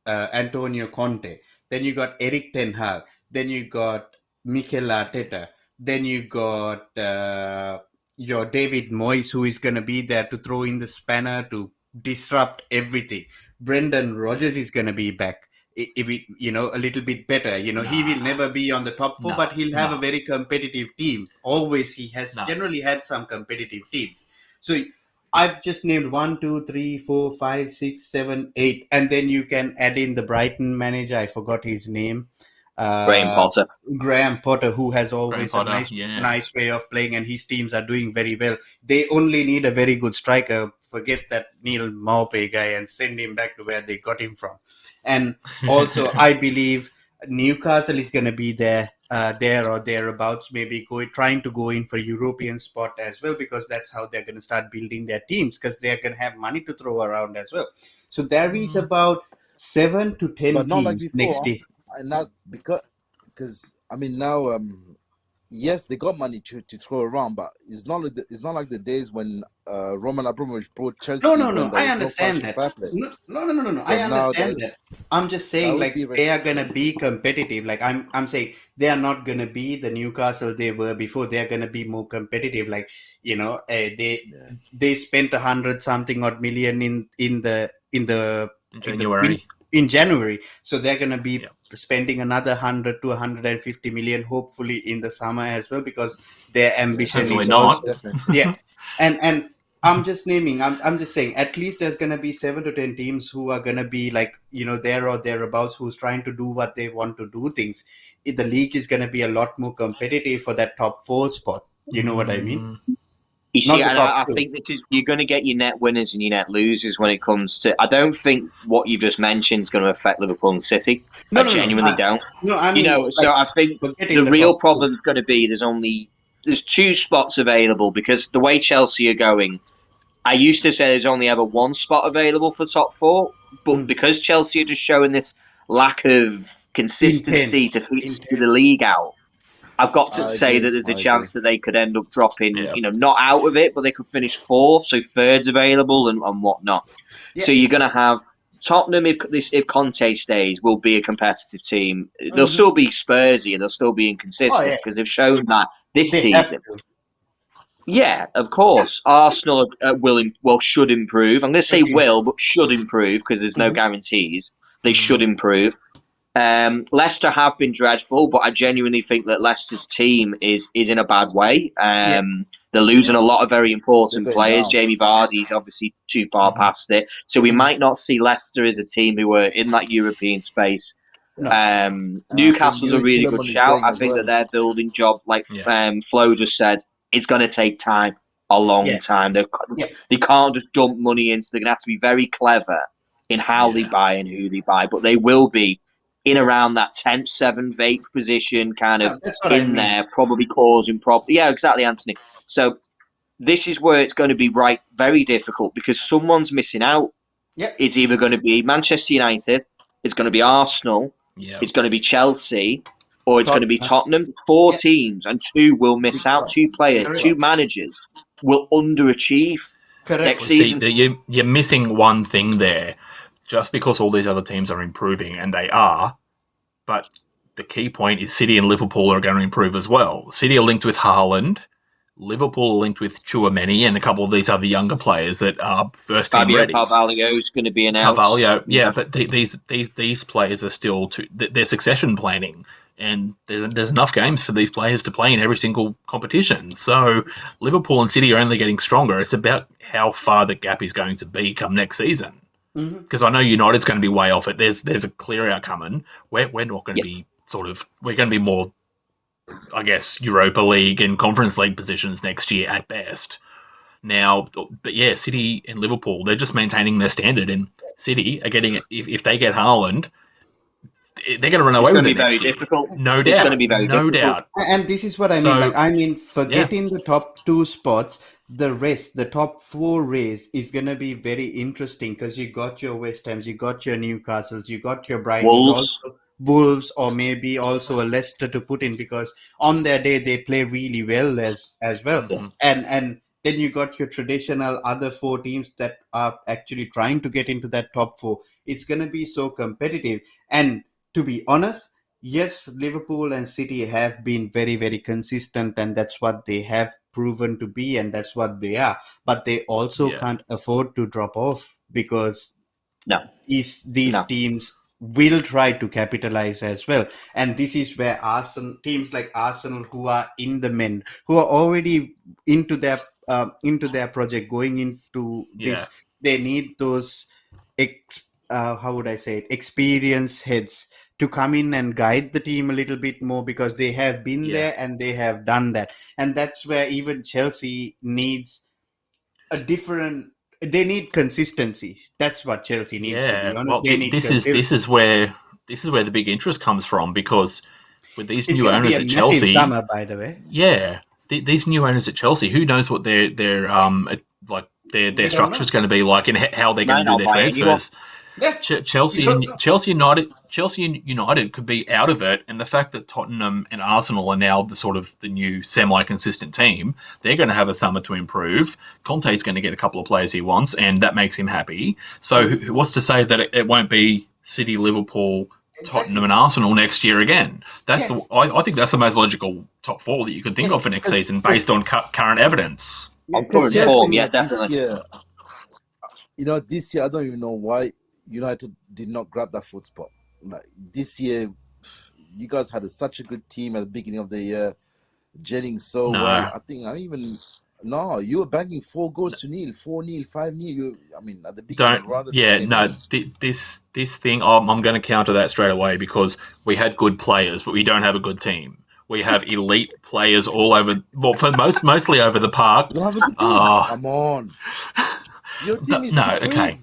Antonio Conte. Then you got Eric Ten Hag. Then you got Mikel Arteta. Then you got your David Moyes, who is going to be there to throw in the spanner to disrupt everything. Brendan Rodgers is going to be back. If it, a little bit better, he will never be on the top four, but he'll have a very competitive team. Always, he has generally had some competitive teams. So I've just named 1, 2, 3, 4, 5, 6, 7, 8, and then you can add in the Brighton manager. I forgot his name. Graham Potter. Graham Potter, who has always Graham a Potter, nice way of playing, and his teams are doing very well. They only need a very good striker. Forget that Neil Maupay guy and send him back to where they got him from. And also, I believe Newcastle is going to be there or thereabouts, maybe trying to go in for European spot as well, because that's how they're going to start building their teams, because they're going to have money to throw around as well. So there is about 7 to 10 But not like teams before. next year. And now because I mean now yes, they got money to throw around, but it's not like the days when Roman Abramovich brought Chelsea. No. I understand that. No. I understand that. I'm just saying, like, they are gonna be competitive. Like, I'm saying they are not gonna be the Newcastle they were before. They are gonna be more competitive. Like, they spent 100 something odd million in January. So they're gonna be spending another 100 to 150 million, hopefully, in the summer as well, because their ambition Hopefully is not. also, and I'm just saying, at least there's gonna be 7 to 10 teams who are gonna be like, there or thereabouts, who's trying to do what they want to do things. The league is gonna be a lot more competitive for that top 4 spot. You know what I mean? You see, and I think that you're going to get your net winners and your net losers when it comes to. I don't think what you've just mentioned is going to affect Liverpool and City. I genuinely don't. No, I mean, so I think the real problem is going to be there's 2 spots available, because the way Chelsea are going, I used to say there's only ever 1 spot available for top 4, but because Chelsea are just showing this lack of consistency to finish the league out, I've got to say that there's a chance that they could end up dropping, not out of it, but they could finish 4th, so 3rd's available and whatnot. Yeah. So you're going to have Tottenham, if Conte stays, will be a competitive team. They'll still be Spursy and they'll still be inconsistent, because they've shown that this season. Yeah, of course. Arsenal should improve. I'm going to say will, but should improve, because there's no guarantees. They should improve. Leicester have been dreadful, but I genuinely think that Leicester's team is in a bad way. They're losing a lot of very They're important going players. down. Jamie Vardy's obviously too far past it. So we might not see Leicester as a team who are in that European space. No. And I think Newcastle's a Yuri really good Tielemans is shout. going I as think that well. their building job, like Yeah. Flo just said, it's going to take time, a long Yeah. time. Yeah. They can't just dump money into. They're going to have to be very clever in how they Yeah. buy and who they buy, but they will be in around that 10th, 7th, 8th position, kind of That's what I in mean. there, probably causing problems. Yeah, exactly, Anthony. So this is where it's going to be very difficult because someone's missing out. Yeah. It's either going to be Manchester United, it's going to be Arsenal, Yeah. it's going to be Chelsea, or it's going to be Tottenham. Tottenham. Four Yeah. teams, and two will miss Big out. Two clubs. players, Correct. two managers will underachieve Correct. next Well, see, season. you're missing one thing there. Just because all these other teams are improving, and they are, but the key point is City and Liverpool are going to improve as well. City are linked with Haaland. Liverpool are linked with Tchouaméni and a couple of these other younger players that are first team Fabio ready. Carvalho is going to be announced. Carvalho, yeah, but these players are still they're succession planning, and there's enough games for these players to play in every single competition. So Liverpool and City are only getting stronger. It's about how far the gap is going to be come next season. Because I know United's going to be way off it. There's a clear out coming. We're not going to be we're going to be more, I guess, Europa League and Conference League positions next year at best. Now, but yeah, City and Liverpool, they're just maintaining their standard, and City are getting, if they get Haaland, they're going to run away with it next year. Difficult. No doubt. It's going to be very difficult. Doubt. And this is what I So- mean. Like, I mean, forgetting the top two spots, the rest, the top four race is going to be very interesting because you got your West Hams, you got your Newcastles, you got your Brightons, Wolves. also Wolves, or maybe also a Leicester to put in because on their day they play really well as well. Mhm. And then you got your traditional other four teams that are actually trying to get into that top four. It's going to be so competitive. And to be honest, yes, Liverpool and City have been very, very consistent, and that's what they have proven to be, and that's what they are. But they also Yeah. can't afford to drop off because No. these No. teams will try to capitalize as well. And this is where teams like Arsenal, who are in the men, who are already into their project, going into this, Yeah. they need those how would I say it, experienced heads to come in and guide the team a little bit more because they have been Yeah. there and they have done that. And that's where even Chelsea needs they need consistency. That's what Chelsea needs, to be honest. Well, They need this is where the big interest comes from because with these It's new going to be owners a at massive Chelsea, summer, by the way. yeah, these new owners at Chelsea, who knows what their We don't structure is know. going to be like and how they're going to do Might their not buy anyone. transfers. Yeah. Chelsea You and don't Chelsea and United could be out of it, and the fact that Tottenham and Arsenal are now the new semi-consistent team, they're going to have a summer to improve. Conte's going to get a couple of players he wants, and that makes him happy. So what's to say that it won't be City, Liverpool, Tottenham, and Arsenal next year again? That's I think that's the most logical top four that you can think of for next season based on current evidence. On current form, yeah, definitely. This year I don't even know why United did not grab that foot spot. Like this year, you guys had such a good team at the beginning of the year, gelling so No. well. I think you were banging 4 goals to nil, 4-0, 5-0. At the beginning, this thing. I'm going to counter that straight away because we had good players, but we don't have a good team. We have elite players all over. Well, mostly over the park. You don't have a good team. Come on, your team is supreme. Okay.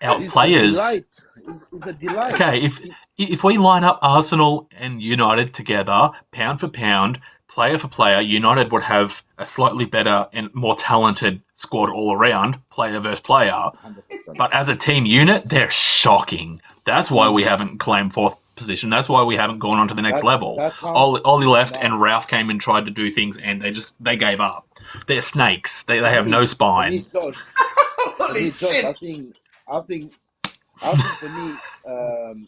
Our It's players. a delight. It's a delight. Okay, if we line up Arsenal and United together, pound for pound, player for player, United would have a slightly better and more talented squad all around, player versus player. 100%. But as a team unit, they're shocking. That's why we haven't claimed fourth position. That's why we haven't gone on to the next level. Ollie left and Ralph came and tried to do things and they gave up. They're snakes. They have no spine. Holy shit. I think for me,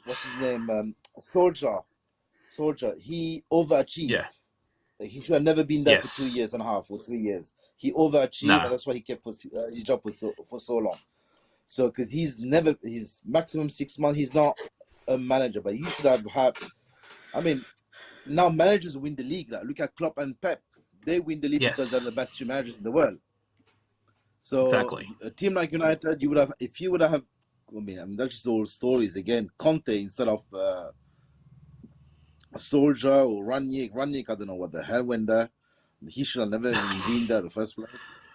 what's his name? Soldier, he overachieved. Yeah. He should have never been there Yes. for 2.5 years or 3 years. He overachieved, No. and that's why he kept his job for so long. So, because he's maximum 6 months. He's not a manager, but you should have had. I mean, now managers win the league. Like, look at Klopp and Pep. They win the league because they're Yes, the best two managers in the world. So exactly. a team like United, you would have, if you would have, I mean that's just old stories again. Conte instead of Soldier or Ranić. Ranić, I don't know what the hell went there. He should have never even been there in the first place.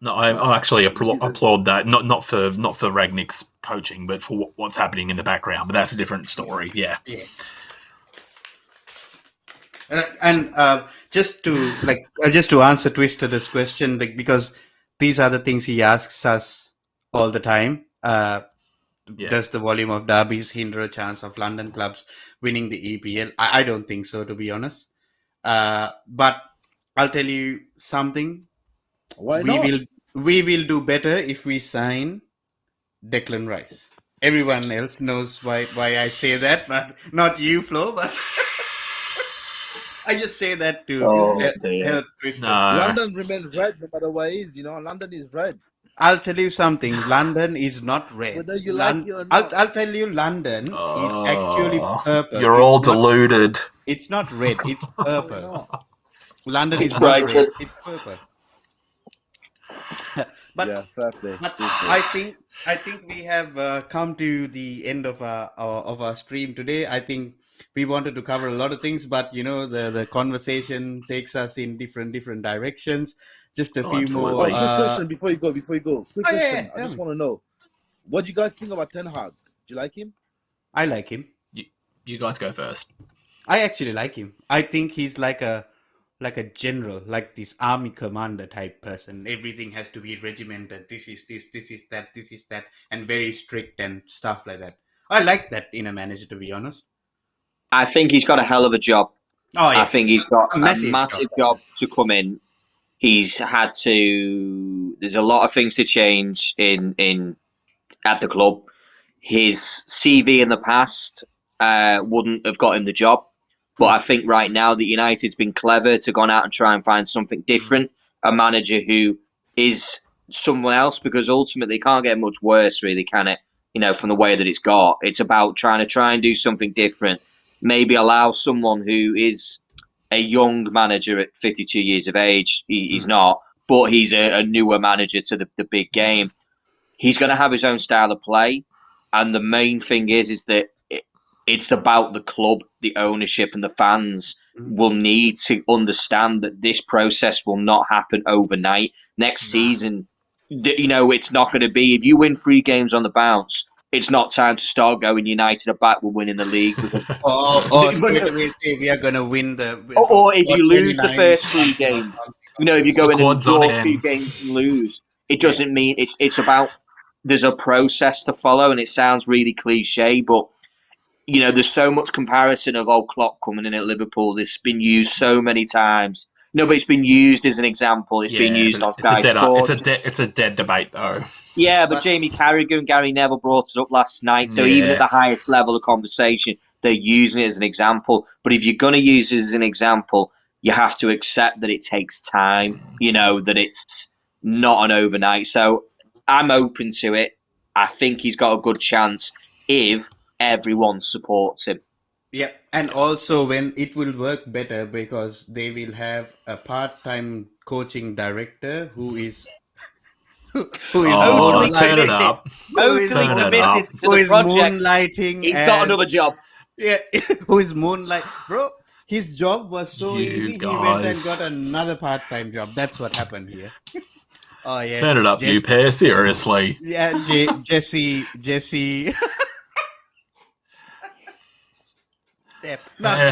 No, But I actually he did this. applaud that. Not for Ragnick's coaching, but for what's happening in the background. But that's a different story. Yeah. Yeah. And just to answer Twister's question, like, because these are the things he asks us all the time. Yeah. Does the volume of derbies hinder a chance of London clubs winning the EPL? I don't think so, to be honest. But I'll tell you something. Why not? We will do better if we sign Declan Rice. Everyone else knows why I say that, but not you, Flo. But I just say that to help Twister. No. London remains red no matter what it is. London is red. I'll tell you something. London is not red. Whether you like it or not. I'll tell you, London is actually purple. You're all deluded. It's not red. It's purple. London is It's not brighter. red. It's purple. But, yeah, fair play. but I think we have come to the end of our stream today. I think we wanted to cover a lot of things, but the conversation takes us in different directions. Just a few absolutely. more. Quick question before you go. Quick question. Yeah, I just want to know, what do you guys think about Ten Hag? Do you like him? I like him. You guys go first. I actually like him. I think he's like a general, like this army commander type person. Everything has to be regimented. This is this is that, and very strict and stuff like that. I like that in a manager, to be honest. I think he's got a hell of a job. Oh yeah, I think he's got A a massive massive job to come in. He's had to. There's a lot of things to change in at the club. His CV in the past wouldn't have got him the job, but I think right now that United's been clever to gone out and try and find something different. A manager who is someone else, because ultimately it can't get much worse, really, can it? From the way that it's got. It's about trying and do something different. Maybe allow someone who is a young manager at 52 years of age. He's not, but he's a newer manager to the big game. He's going to have his own style of play. And the main thing is that it's about the club, the ownership, and the fans will need to understand that this process will not happen overnight. Next season, it's not going to be, if you win 3 games on the bounce, it's not time to start going United are back, we're winning the league. or straight away say we are going to win the. Or if you lose the first 3 games, if you go in and draw 2 games and lose, it doesn't mean it's about, there's a process to follow, and it sounds really cliche, but there's so much comparison of Klopp coming in at Liverpool. This has been used so many times. But it's been used as an example. It's been used on Sky Sports. It's a dead debate, though. Yeah, but Jamie Carragher and Gary Neville brought it up last night. So even at the highest level of conversation, they're using it as an example. But if you're going to use it as an example, you have to accept that it takes time, that it's not an overnight. So I'm open to it. I think he's got a good chance if everyone supports him. Yeah, and also when it will work better because they will have a part-time coaching director who is totally turn it up. Totally committed to who the is project. moonlighting. He's got another job. Yeah, who is moonlight, bro? His job was so easy. He went and got another part-time job. That's what happened here. Oh yeah, turn it up, you pair. Seriously. Yeah, Jesse. No,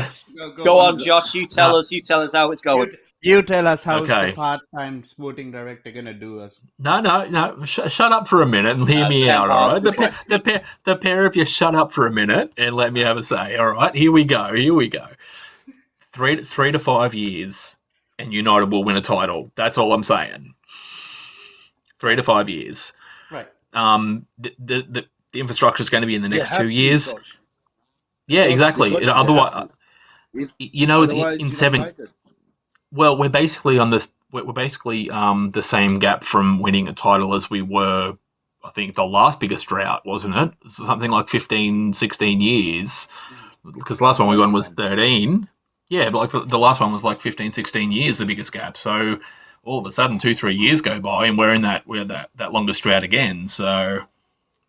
go on, Josh. You tell us how it's going. You tell us how the part-time sporting director gonna do us. No. Shut up for a minute and hear me out. All right, the pair of you, shut up for a minute and let me have a say. All right, here we go. 3 to 5 years, and United will win a title. That's all I'm saying. 3 to 5 years. Right. The infrastructure is going to be in the next 2 years. Yeah, exactly. Otherwise, in 7. Well, we're basically on this. We're basically the same gap from winning a title as we were I think the last biggest drought, wasn't it? Something like 15, 16 years. Because the last one we won was 13. Yeah, but like the last one was like 15, 16 years, the biggest gap. So all of a sudden, 2, 3 years go by, and we're that longest drought again. So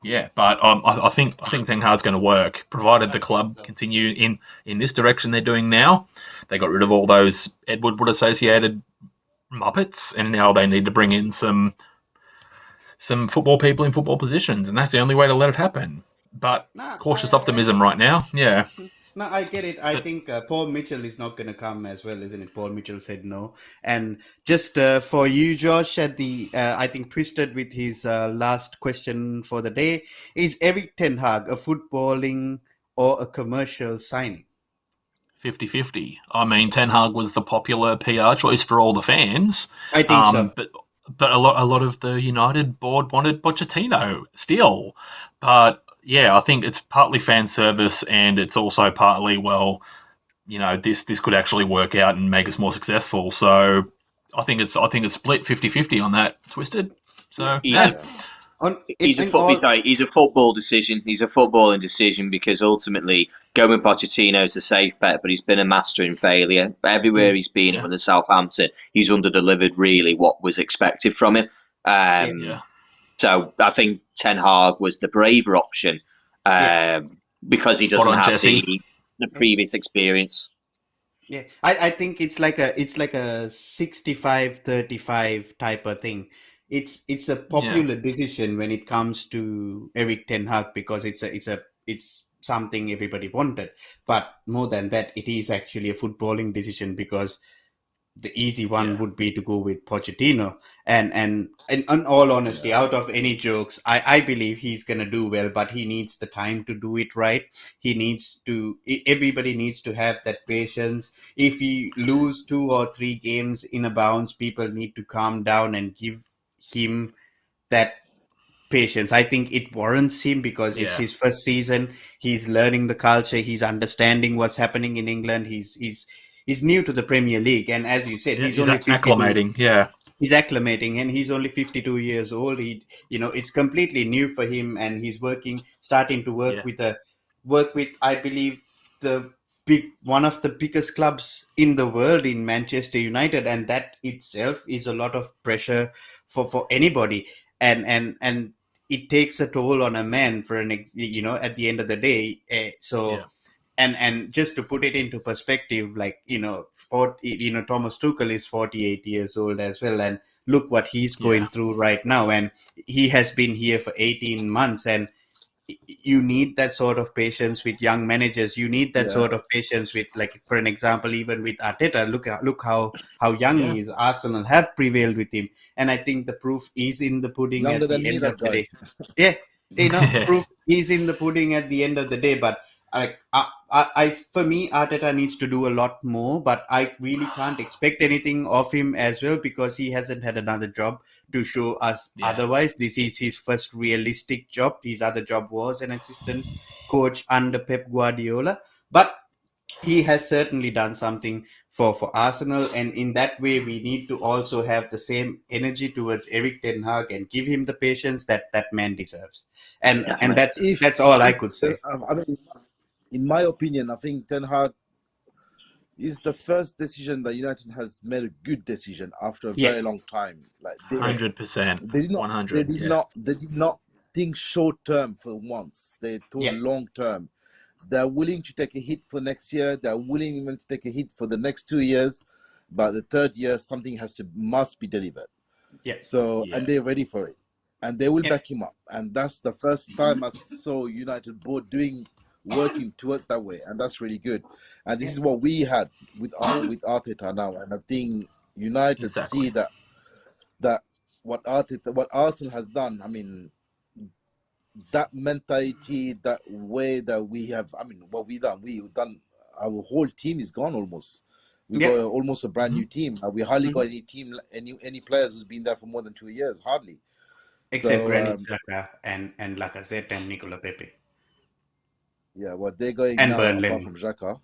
yeah, but I think Ten Hag's going to work, provided the club continue in this direction they're doing now. They got rid of all those Ed Woodward associated muppets, and now they need to bring in some football people in football positions, and that's the only way to let it happen. But Nah, cautious optimism right now, yeah. no, I get it. I But think Paul Mitchell is not going to come as well, isn't it? Paul Mitchell said no. And just for you, Josh, at the I think Twisted with his last question for the day, is Eric Ten Hag a footballing or a commercial signing? 50-50. I mean, Ten Hag was the popular PR choice for all the fans, I think so. but a lot of the United board wanted Pochettino still. But yeah, I think it's partly fan service, and it's also partly, well, this could actually work out and make us more successful. So I think it's split 50-50 on that, Twisted. So He's yeah. He's a football decision. He's a footballing decision because ultimately going with Pochettino is a safe bet, but he's been a master in failure. Everywhere he's been under Southampton, he's under-delivered really what was expected from him. So I think Ten Hag was the braver option because he doesn't have the previous experience. Yeah, I think it's like a 65-35 type of thing. It's a popular decision when it comes to Eric Ten Hag because it's something everybody wanted. But more than that, it is actually a footballing decision because the easy one would be to go with Pochettino. And in all honesty, out of any jokes, I believe he's going to do well, but he needs the time to do it right. Everybody needs to have that patience. If he lose 2 or 3 games in a bounce, people need to calm down and give him that patience. I think it warrants him because it's his first season. He's learning the culture. He's understanding what's happening in England. He's new to the Premier League, and as you said, he's only 52. Acclimating. Yeah, he's acclimating, and he's only 52 years old. It's completely new for him, and he's starting to work with I believe one of the biggest clubs in the world in Manchester United, and that itself is a lot of pressure for anybody, and it takes a toll on a man at the end of the day. And just to put it into perspective, like Thomas Tuchel is 48 years old as well, and look what he's going through right now, and he has been here for 18 months, and you need that sort of patience with young managers. You need that sort of patience with, like, for an example, even with Arteta. Look how young he is. Arsenal have prevailed with him, and I think the proof is in the pudding at the end of the day. Proof is in the pudding at the end of the day. But for me, Arteta needs to do a lot more, but I really can't expect anything of him as well because he hasn't had another job to show us otherwise. This is his first realistic job. His other job was an assistant coach under Pep Guardiola, but he has certainly done something for Arsenal, and in that way we need to also have the same energy towards Eric Ten Hag and give him the patience that man deserves. And that's all I could say. I mean, in my opinion, I think Ten Hag is the first decision that United has made a good decision after a very long time. Like 100%. They did not think short term for once. They thought long term. They're willing to take a hit for next year. They're willing even to take a hit for the next 2 years. But the third year, something must be delivered. And they're ready for it. And they will back him up. And that's the first time I saw United board working towards that way, and that's really good. And this is what we had with Arteta now, and I think United see that what Arsenal has done. I mean, that mentality, that way that we have. I mean, what we've done. Our whole team is gone almost. We got almost a brand new team. We hardly got any players who's been there for more than 2 years, hardly. Except Granit Xhaka and Lacazette and Nicola Pepe. Yeah, well, they're going and now Burnley. Apart from Xhaka.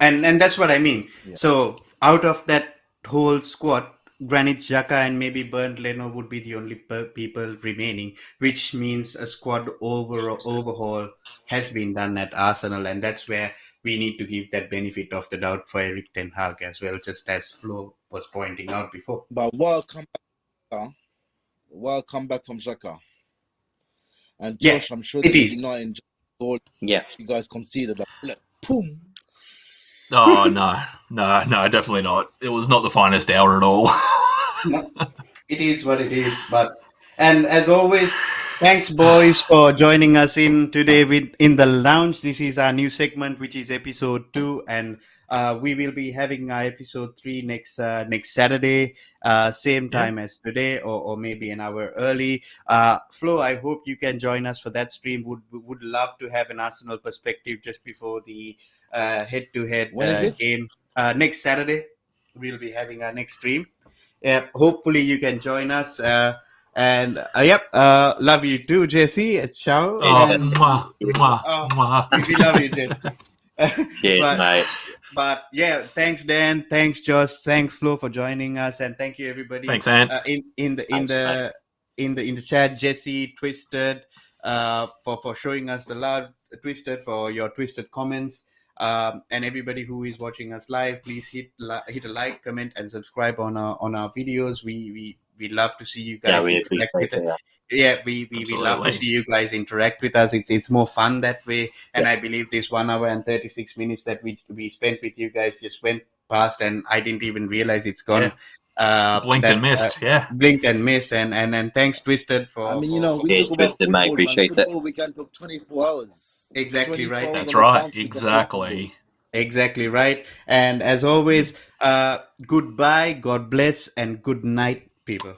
And that's what I mean. So out of that whole squad, Granit Xhaka and maybe Bernd Leno would be the only people remaining, which means a squad overhaul has been done at Arsenal, and that's where we need to give that benefit of the doubt for Eric Ten Hag as well, just as Flo was pointing out before. But welcome back from Xhaka. And Yeah, Josh, I'm sure it that you is. did not enjoy the goal Yeah. you guys conceded. Like, boom. Oh no, definitely not. It was not the finest hour at all. No, it is what it is. And as always, thanks boys for joining us in today in the lounge. This is our new segment, which is episode 2, and we will be having our episode 3 next Saturday, same time as today, or maybe an hour early. Flo, I hope you can join us for that stream. Would love to have an Arsenal perspective just before the head-to-head When is it? game next Saturday. We'll be having our next stream. Yeah, hopefully you can join us. Love you too, Jesse. Ciao. Oh, And mwah, mwah, mwah. we love you, Jesse. Cheers, mate. But yeah, thanks Dan, thanks Josh, thanks Flo for joining us, and thank you everybody. Thanks, Ant. In the chat, Jesse, Twisted, for showing us the love, Twisted, for your twisted comments. And everybody who is watching us live, please hit a like, comment, and subscribe on our videos. We love to see you guys interact with it. Yeah, we love to see you guys interact with us. It's more fun that way. And I believe this 1 hour and 36 minutes that we spent with you guys just went past, and I didn't even realize it's gone. Blinked and missed. Blinked and missed. And thanks, Twisted, for. I mean, we talk about Twisted, football, mate. Appreciate man. Football, we can talk 24 hours. Exactly right. That's right. Exactly right. And as always, goodbye, God bless, and good night, people.